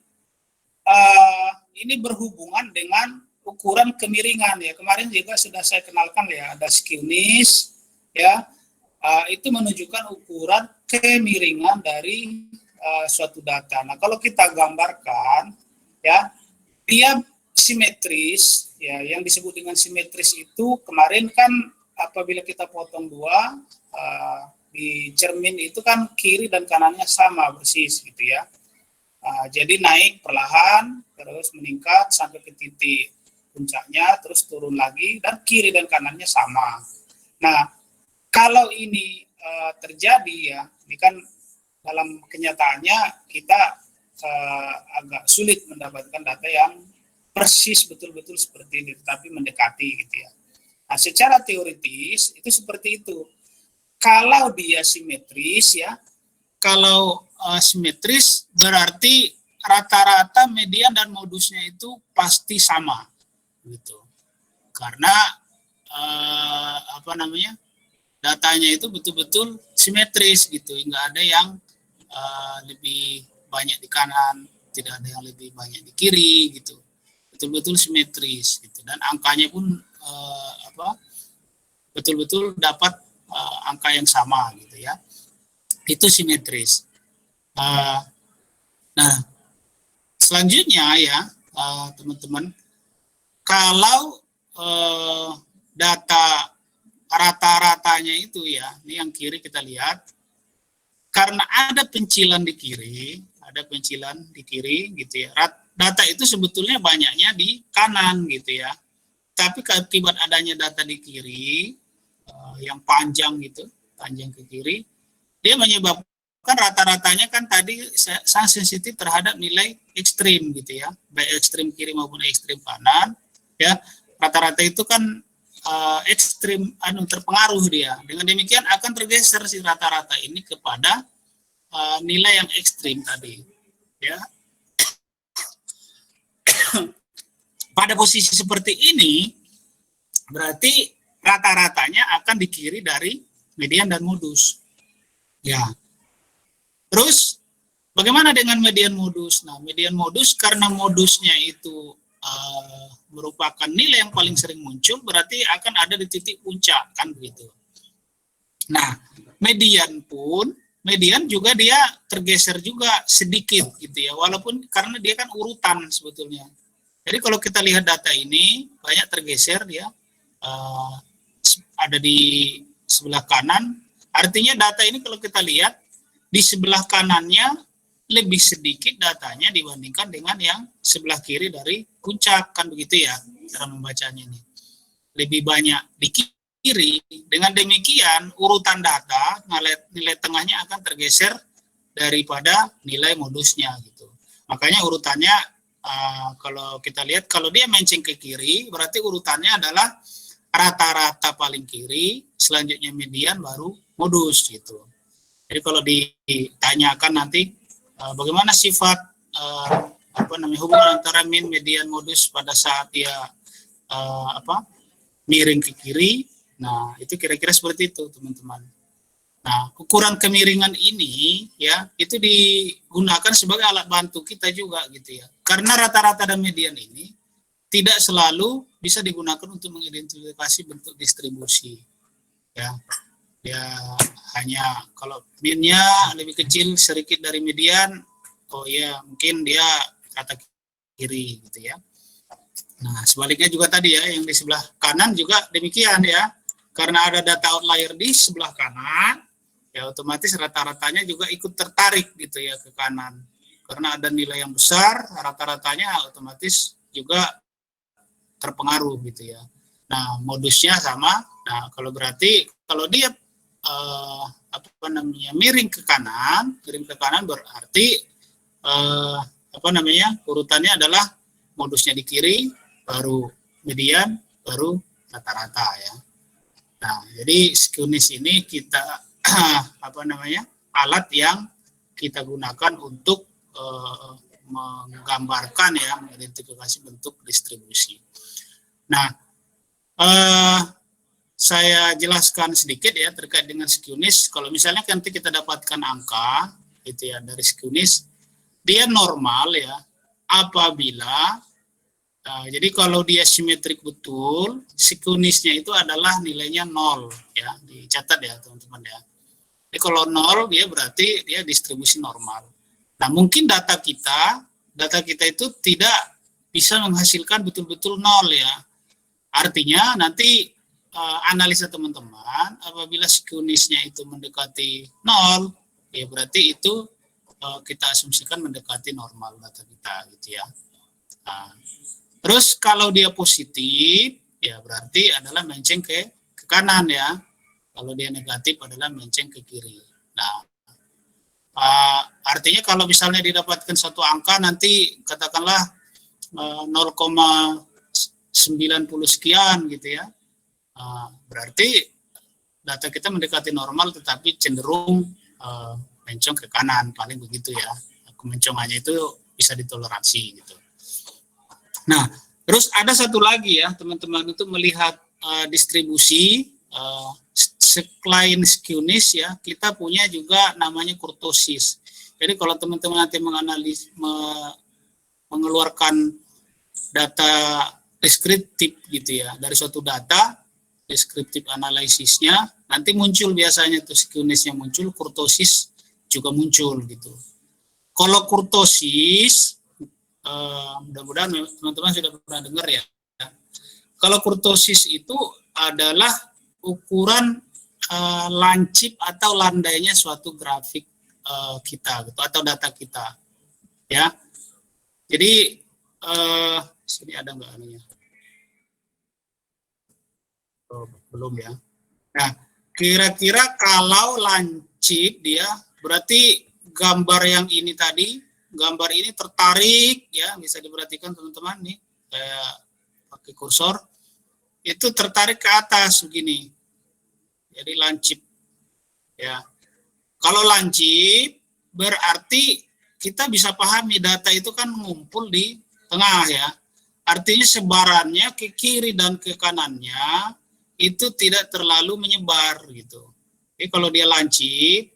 ini berhubungan dengan ukuran kemiringan ya. Kemarin juga sudah saya kenalkan ya, ada skewness ya. Itu menunjukkan ukuran kemiringan dari suatu data. Nah, kalau kita gambarkan ya, dia simetris ya. Yang disebut dengan simetris itu kemarin kan apabila kita potong 2 di cermin itu kan kiri dan kanannya sama persis gitu ya. Jadi naik perlahan terus meningkat sampai ke titik puncaknya, terus turun lagi dan kiri dan kanannya sama. Nah, kalau ini terjadi ya, ini kan dalam kenyataannya kita agak sulit mendapatkan data yang persis betul-betul seperti ini, tetapi mendekati gitu ya. Nah, secara teoritis itu seperti itu. Kalau dia simetris ya, kalau simetris berarti rata-rata, median, dan modusnya itu pasti sama gitu. Karena datanya itu betul-betul simetris gitu, nggak ada yang lebih banyak di kanan, tidak ada yang lebih banyak di kiri gitu, betul-betul simetris gitu, dan angkanya pun betul-betul dapat angka yang sama gitu ya, itu simetris. Nah, selanjutnya ya teman-teman, kalau data rata-ratanya itu ya, ini yang kiri kita lihat, karena ada pencilan di kiri gitu ya. Data itu sebetulnya banyaknya di kanan gitu ya. Tapi akibat adanya data di kiri yang panjang gitu, panjang ke kiri, dia menyebabkan rata-ratanya kan tadi sangat sensitif terhadap nilai ekstrim gitu ya, baik ekstrim kiri maupun ekstrim kanan ya. Rata-rata itu kan ekstrim terpengaruh dia. Dengan demikian akan tergeser si rata-rata ini kepada nilai yang ekstrim tadi ya. Pada posisi seperti ini berarti rata-ratanya akan di kiri dari median dan modus ya. Terus bagaimana dengan median modus? Nah, median modus karena modusnya itu merupakan nilai yang paling sering muncul, berarti akan ada di titik puncak kan begitu. Nah, median juga dia tergeser juga sedikit gitu ya, walaupun karena dia kan urutan sebetulnya. Jadi kalau kita lihat data ini banyak tergeser dia ada di sebelah kanan, artinya data ini kalau kita lihat di sebelah kanannya lebih sedikit datanya dibandingkan dengan yang sebelah kiri dari puncak kan begitu ya cara membacanya ini. Lebih banyak di kiri, dengan demikian urutan data nilai tengahnya akan tergeser daripada nilai modusnya gitu. Makanya urutannya kalau kita lihat kalau dia menceng ke kiri berarti urutannya adalah rata-rata paling kiri, selanjutnya median, baru modus gitu. Jadi kalau ditanyakan nanti bagaimana sifat hubungan antara min, median, modus pada saat dia miring ke kiri, nah itu kira-kira seperti itu teman-teman. Nah, ukuran kemiringan ini ya itu digunakan sebagai alat bantu kita juga gitu ya. Karena rata-rata dan median ini tidak selalu bisa digunakan untuk mengidentifikasi bentuk distribusi. Ya. Dia hanya kalau minnya lebih kecil sedikit dari median, oh ya mungkin dia rata kiri gitu ya. Nah, sebaliknya juga tadi ya, yang di sebelah kanan juga demikian ya. Karena ada data outlier di sebelah kanan, ya otomatis rata-ratanya juga ikut tertarik gitu ya ke kanan. Karena ada nilai yang besar, rata-ratanya otomatis juga terpengaruh gitu ya. Nah, modusnya sama. Nah, berarti kalau dia miring ke kanan berarti urutannya adalah modusnya di kiri, baru median, baru rata-rata ya. Nah, jadi skewness ini kita alat yang kita gunakan untuk menggambarkan ya, mengidentifikasi bentuk distribusi. Nah, saya jelaskan sedikit ya terkait dengan skewness. Kalau misalnya nanti kita dapatkan angka gitu ya dari skewness, dia normal ya apabila jadi kalau dia simetrik betul, skewness-nya itu adalah nilainya 0 ya, dicatat ya teman-teman ya. Jadi kalau 0 dia berarti dia distribusi normal. Nah, mungkin data kita itu tidak bisa menghasilkan betul-betul 0 ya. Artinya nanti analisa teman-teman apabila skewness-nya itu mendekati 0, ya berarti itu kita asumsikan mendekati normal data kita gitu ya. Nah, terus kalau dia positif, ya berarti adalah menceng ke kanan ya. Kalau dia negatif adalah menceng ke kiri. Nah, artinya kalau misalnya didapatkan satu angka nanti katakanlah 0,90 sekian gitu ya. Berarti data kita mendekati normal tetapi cenderung mencong ke kanan, paling begitu ya. Kemencongannya itu bisa ditoleransi gitu. Nah, terus ada satu lagi ya teman-teman untuk melihat distribusi selain skewness ya, kita punya juga namanya kurtosis. Jadi kalau teman-teman nanti mengeluarkan data deskriptif gitu ya dari suatu data, deskriptif analisisnya, nanti muncul biasanya tuh skewness-nya muncul, kurtosis juga muncul gitu. Kalau kurtosis mudah-mudahan teman-teman sudah pernah dengar ya. Kalau kurtosis itu adalah ukuran lancip atau landainya suatu grafik kita gitu atau data kita ya. Jadi sini ada nggak anunya? Oh, belum ya. Nah, kira-kira kalau lancip dia berarti gambar yang ini tadi, gambar ini tertarik ya, bisa diperhatikan teman-teman nih, kayak pakai kursor itu tertarik ke atas begini. Jadi lancip ya. Kalau lancip berarti kita bisa pahami data itu kan ngumpul di tengah ya. Artinya sebarannya ke kiri dan ke kanannya itu tidak terlalu menyebar gitu. Jadi kalau dia lancip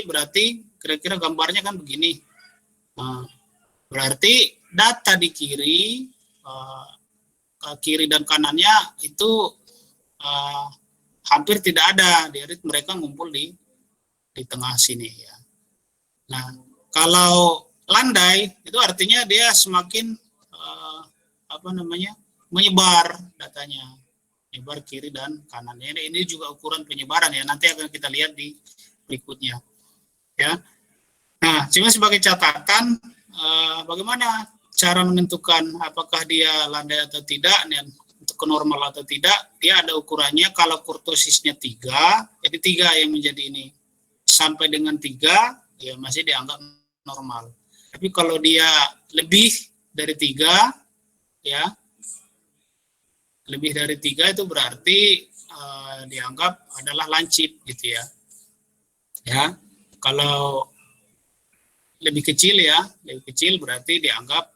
berarti kira-kira gambarnya kan begini. Nah, berarti data di kiri dan kanannya itu hampir tidak ada. Jadi mereka ngumpul di tengah sini ya. Nah, kalau landai itu artinya dia semakin menyebar datanya, menyebar kiri dan kanan. Ini juga ukuran penyebaran ya. Nanti akan kita lihat di berikutnya ya. Nah, cuma sebagai catatan, bagaimana cara menentukan apakah dia landai atau tidak, dan untuk ke normal atau tidak, dia ada ukurannya. Kalau kurtosisnya 3, jadi 3 yang menjadi ini. Sampai dengan 3, ya masih dianggap normal. Tapi kalau dia lebih dari 3, ya, lebih dari 3 itu berarti dianggap adalah lancip gitu ya. Ya, kalau lebih kecil berarti dianggap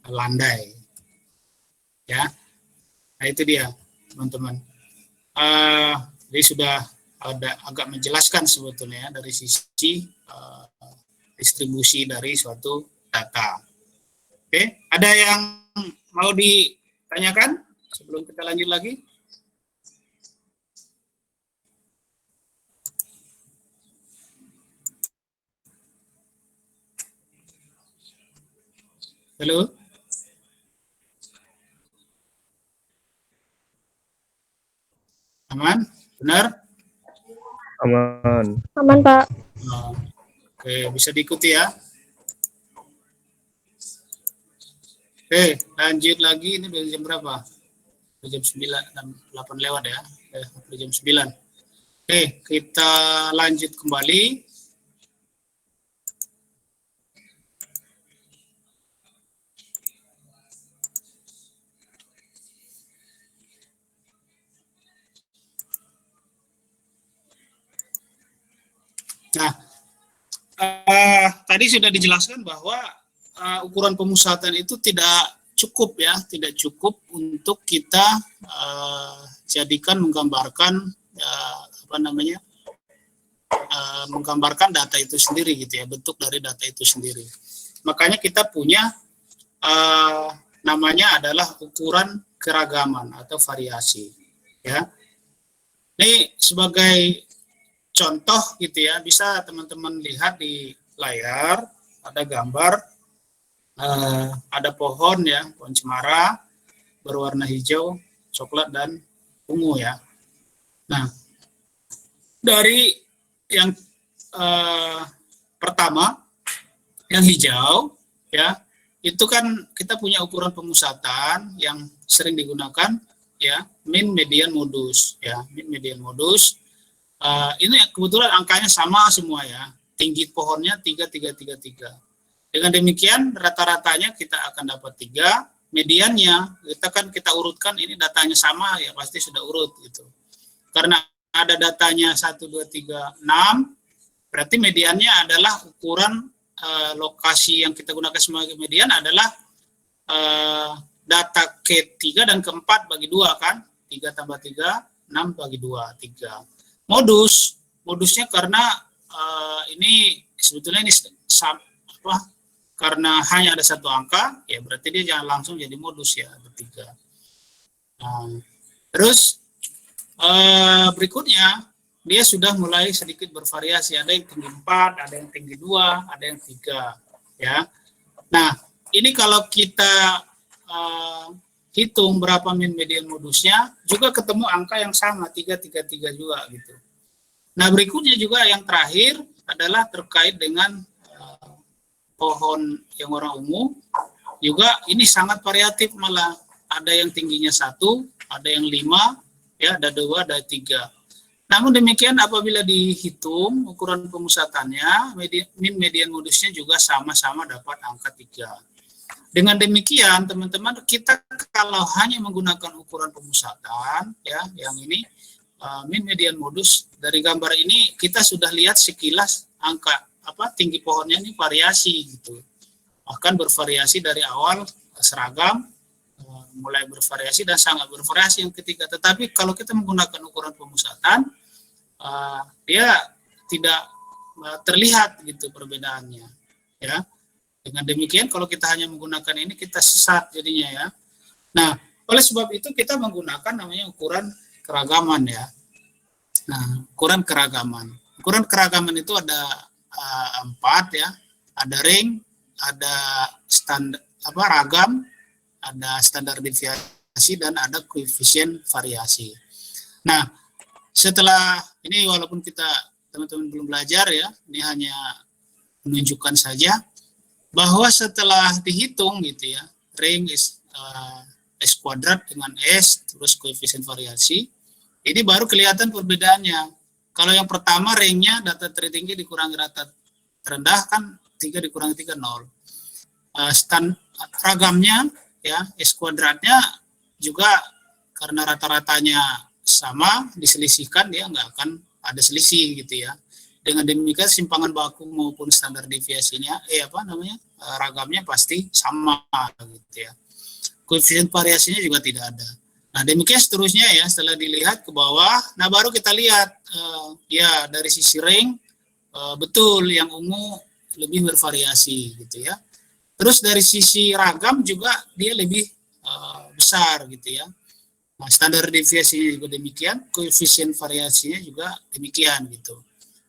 landai ya. Nah itu dia teman-teman, jadi sudah ada agak menjelaskan sebetulnya dari sisi distribusi dari suatu data. Oke, ada yang mau ditanyakan sebelum kita lanjut lagi? Halo? Aman? Benar? Aman. Aman, Pak. Oh, oke, bisa diikuti ya. Oke, lanjut lagi. Ini udah jam berapa? Udah jam 9, 8 lewat ya. Udah jam 9. Oke, kita lanjut kembali. Nah, tadi sudah dijelaskan bahwa ukuran pemusatan itu tidak cukup ya, tidak cukup untuk kita jadikan menggambarkan menggambarkan data itu sendiri gitu ya, bentuk dari data itu sendiri. Makanya kita punya namanya adalah ukuran keragaman atau variasi ya. Ini sebagai contoh gitu ya, bisa teman-teman lihat di layar, ada gambar, ada pohon ya, pohon cemara berwarna hijau, coklat dan ungu ya. Nah, dari yang pertama, yang hijau ya, itu kan kita punya ukuran pemusatan yang sering digunakan ya, min, median, modus ya, min, median, modus. Ini kebetulan angkanya sama semua ya, tinggi pohonnya 3,333. Dengan demikian rata-ratanya kita akan dapat 3, mediannya kita urutkan, ini datanya sama ya, pasti sudah urut gitu. Karena ada datanya 1, 2, 3, 6, berarti mediannya adalah ukuran lokasi yang kita gunakan sebagai median adalah data ke-3 dan ke-4 bagi 2 kan, 3 tambah 3, 6 bagi 2, 3. Modusnya karena ini sebetulnya ini karena hanya ada satu angka ya, berarti dia jangan langsung jadi modus ya, ada 3. Terus berikutnya dia sudah mulai sedikit bervariasi, ada yang tinggi 4, ada yang tinggi 2, ada yang 3 ya. Nah, ini kalau kita hitung berapa min, median, modusnya, juga ketemu angka yang sama, 3,333 juga gitu. Nah, berikutnya juga yang terakhir adalah terkait dengan pohon yang warna ungu, juga ini sangat variatif malah. Ada yang tingginya 1, ada yang 5, ya, ada 2, ada 3. Namun demikian apabila dihitung ukuran pemusatannya, min, median, modusnya juga sama-sama dapat angka 3. Dengan demikian, teman-teman, kita kalau hanya menggunakan ukuran pemusatan, ya, yang ini min, median, modus, dari gambar ini kita sudah lihat sekilas angka tinggi pohonnya ini variasi gitu. Bahkan bervariasi dari awal seragam, mulai bervariasi dan sangat bervariasi yang ketiga. Tetapi kalau kita menggunakan ukuran pemusatan, dia tidak terlihat gitu perbedaannya, ya. Dengan demikian kalau kita hanya menggunakan ini kita sesat jadinya ya. Nah, oleh sebab itu kita menggunakan namanya ukuran keragaman ya. Nah, ukuran keragaman. Ukuran keragaman itu ada 4 ya. Ada ring, ada standar ragam, ada standar deviasi dan ada koefisien variasi. Nah, setelah ini walaupun kita teman-teman belum belajar ya, ini hanya menunjukkan saja bahwa setelah dihitung gitu ya, ring S kuadrat dengan S terus koefisien variasi, ini baru kelihatan perbedaannya. Kalau yang pertama ringnya data tertinggi dikurangi data terendah kan 3 dikurangi 3 0. Ragamnya ya, S kuadratnya juga karena rata-ratanya sama diselisihkan, dia nggak akan ada selisih gitu ya. Dengan demikian simpangan baku maupun standar deviasinya ragamnya pasti sama gitu ya. Koefisien variasinya juga tidak ada. Nah, demikian seterusnya ya, setelah dilihat ke bawah, nah baru kita lihat ya dari sisi ring betul yang ungu lebih bervariasi gitu ya. Terus dari sisi ragam juga dia lebih besar gitu ya. Nah, standar deviasinya juga demikian, koefisien variasinya juga demikian gitu.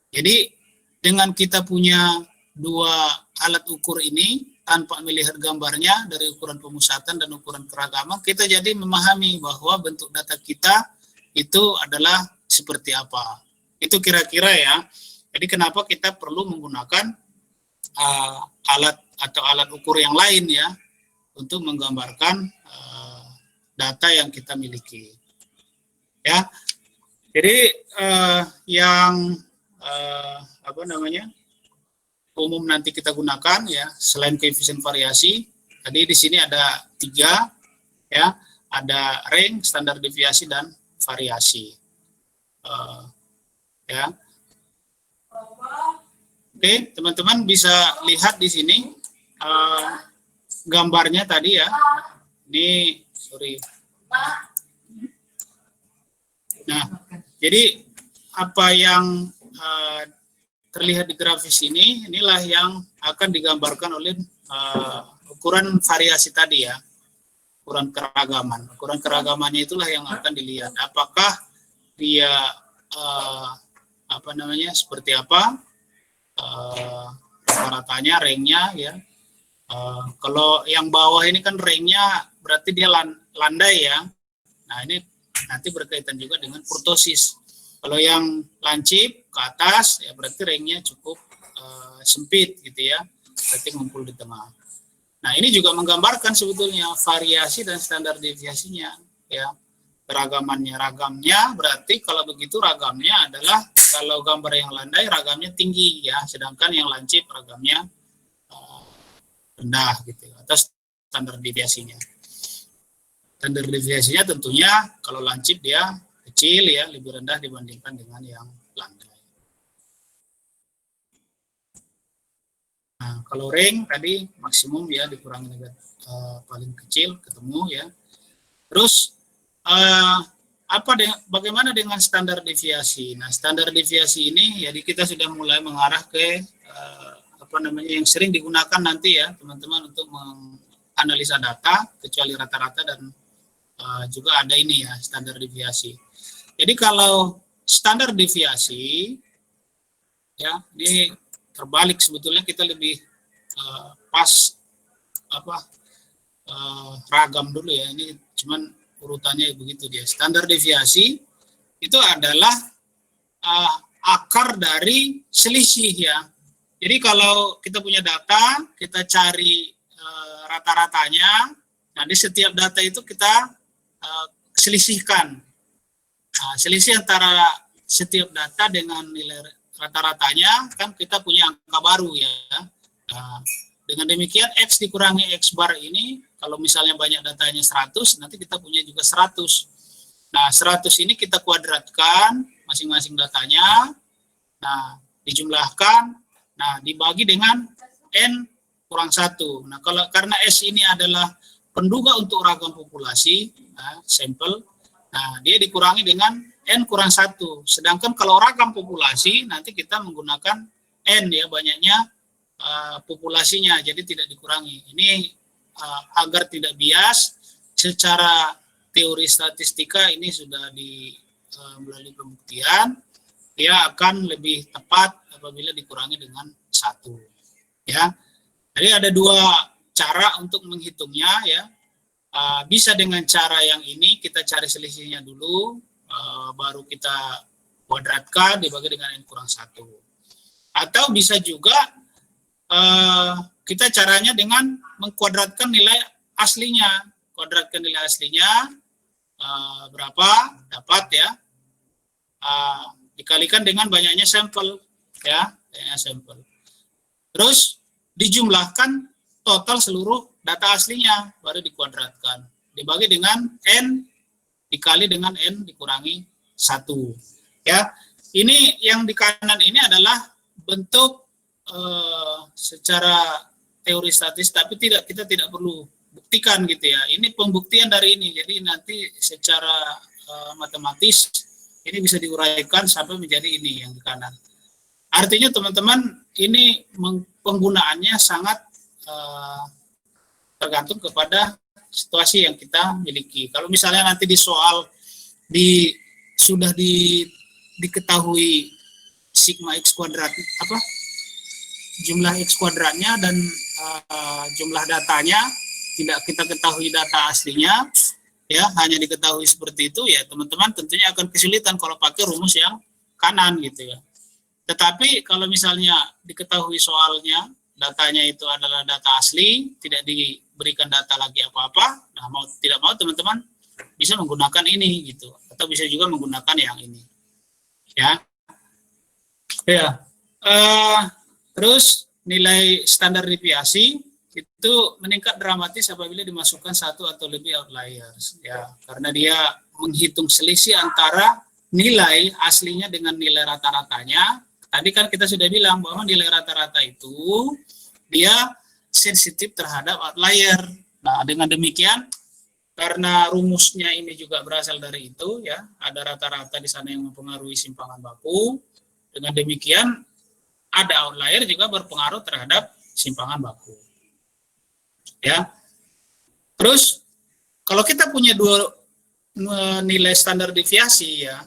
Jadi dengan kita punya 2 alat ukur ini, tanpa melihat gambarnya dari ukuran pemusatan dan ukuran keragaman, kita jadi memahami bahwa bentuk data kita itu adalah seperti apa. Itu kira-kira ya. Jadi kenapa kita perlu menggunakan alat atau alat ukur yang lain ya untuk menggambarkan data yang kita miliki. Ya. Jadi yang umum nanti kita gunakan ya, selain koefisien variasi, tadi di sini ada 3 ya, ada range, standar deviasi dan variasi. Ya. Oke, teman-teman bisa lihat di sini gambarnya tadi ya. Ini sorry. Nah, jadi apa yang terlihat di grafis ini, inilah yang akan digambarkan oleh ukuran variasi tadi ya, ukuran keragaman. Ukuran keragamannya itulah yang akan dilihat. Apakah dia seperti apa rata-ratanya, range-nya ya. Kalau yang bawah ini kan range-nya berarti dia landai ya. Nah ini nanti berkaitan juga dengan kurtosis. Kalau yang lancip ke atas ya berarti range-nya cukup sempit gitu ya, berarti ngumpul di tengah. Nah ini juga menggambarkan sebetulnya variasi dan standar deviasinya ya, ragamnya berarti kalau begitu ragamnya adalah kalau gambar yang landai ragamnya tinggi ya, sedangkan yang lancip ragamnya rendah gitu atau standar deviasinya. Standar deviasinya tentunya kalau lancip dia kecil ya, lebih rendah dibandingkan dengan yang landai. Nah, kalau ring tadi maksimum ya dikurangi dengan paling kecil ketemu ya. Terus bagaimana dengan standar deviasi? Nah, standar deviasi ini jadi kita sudah mulai mengarah ke yang sering digunakan nanti ya teman-teman untuk menganalisa data kecuali rata-rata dan juga ada ini ya standar deviasi. Jadi kalau standar deviasi ya ini terbalik sebetulnya kita lebih ragam dulu ya, ini cuman urutannya begitu dia. Standar deviasi itu adalah akar dari selisih ya. Jadi kalau kita punya data, kita cari rata-ratanya, nah di setiap data itu kita selisihkan. Nah, selisih antara setiap data dengan nilai rata-ratanya kan kita punya angka baru ya. Nah, dengan demikian X dikurangi X bar ini, kalau misalnya banyak datanya 100, nanti kita punya juga 100. Nah, 100 ini kita kuadratkan masing-masing datanya, nah dijumlahkan, nah dibagi dengan N kurang 1. Nah, karena S ini adalah penduga untuk ragam populasi, nah, sampel, nah dia dikurangi dengan N kurang 1. Sedangkan kalau ragam populasi, nanti kita menggunakan N ya, banyaknya populasinya, jadi tidak dikurangi. Ini agar tidak bias, secara teori statistika ini sudah melalui pembuktian, dia akan lebih tepat apabila dikurangi dengan 1. Ya, jadi ada 2 cara untuk menghitungnya ya. Bisa dengan cara yang ini, kita cari selisihnya dulu, baru kita kuadratkan dibagi dengan N kurang 1. Atau bisa juga kita caranya dengan mengkuadratkan nilai aslinya. Kuadratkan nilai aslinya berapa, dapat ya, dikalikan dengan banyaknya sampel ya, banyaknya sampel. Terus dijumlahkan total seluruh data aslinya, baru dikuadratkan, dibagi dengan N dikali dengan N dikurangi 1 ya. Ini yang di kanan ini adalah bentuk secara teori statis, tapi kita tidak perlu buktikan gitu ya. Ini pembuktian dari ini, jadi nanti secara matematis ini bisa diuraikan sampai menjadi ini yang di kanan. Artinya teman-teman, ini penggunaannya sangat tergantung kepada situasi yang kita miliki. Kalau misalnya nanti di soal sudah diketahui sigma x kuadrat jumlah X kuadratnya dan jumlah datanya, tidak kita ketahui data aslinya, ya hanya diketahui seperti itu, ya teman-teman tentunya akan kesulitan kalau pakai rumus yang kanan gitu ya. Tetapi kalau misalnya diketahui soalnya, datanya itu adalah data asli, tidak diberikan data lagi apa-apa, nah mau tidak mau teman-teman bisa menggunakan ini gitu, atau bisa juga menggunakan yang ini, ya. Ya, terus nilai standar deviasi itu meningkat dramatis apabila dimasukkan satu atau lebih outliers, ya, karena dia menghitung selisih antara nilai aslinya dengan nilai rata-ratanya. Tadi kan kita sudah bilang bahwa nilai rata-rata itu dia sensitif terhadap outlier. Nah, dengan demikian karena rumusnya ini juga berasal dari itu, ya, ada rata-rata di sana yang mempengaruhi simpangan baku. Dengan demikian ada outlier juga berpengaruh terhadap simpangan baku. Ya. Terus kalau kita punya dua nilai standar deviasi, ya,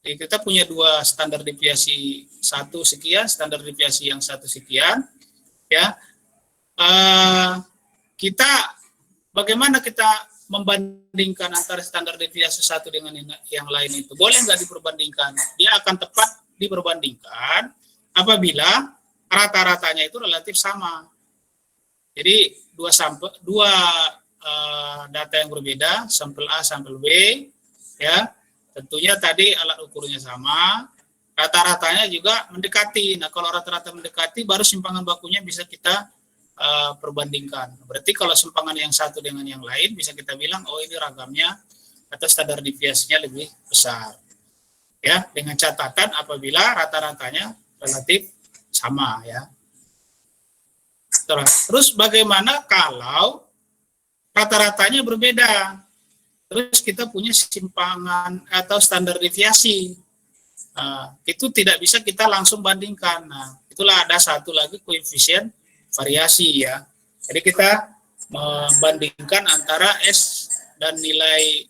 kita punya dua standar deviasi, satu sekian, standar deviasi yang satu sekian, ya. Kita bagaimana kita membandingkan antara standar deviasi satu dengan yang lain itu? Boleh nggak diperbandingkan? Dia akan tepat diperbandingkan apabila rata-ratanya itu relatif sama. Jadi dua data yang berbeda, sampel A, sampel B, ya, tentunya tadi alat ukurnya sama, rata-ratanya juga mendekati. Nah, kalau rata-rata mendekati, baru simpangan bakunya bisa kita perbandingkan. Berarti kalau simpangan yang satu dengan yang lain, bisa kita bilang, oh ini ragamnya atau standar deviasinya lebih besar. Ya, dengan catatan apabila rata-ratanya relatif sama, ya. Terus bagaimana kalau rata-ratanya berbeda? Terus kita punya simpangan atau standar deviasi. Itu tidak bisa kita langsung bandingkan. Nah, itulah ada satu lagi koefisien variasi, ya. Jadi kita membandingkan antara S dan nilai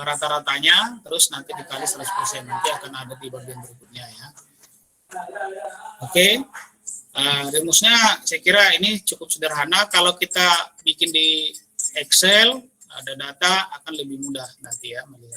rata-ratanya, terus nanti dikali 100%, nanti akan ada di bagian berikutnya, ya. Oke. Rumusnya saya kira ini cukup sederhana. Kalau kita bikin di Excel, ada data akan lebih mudah nanti, ya, melihat.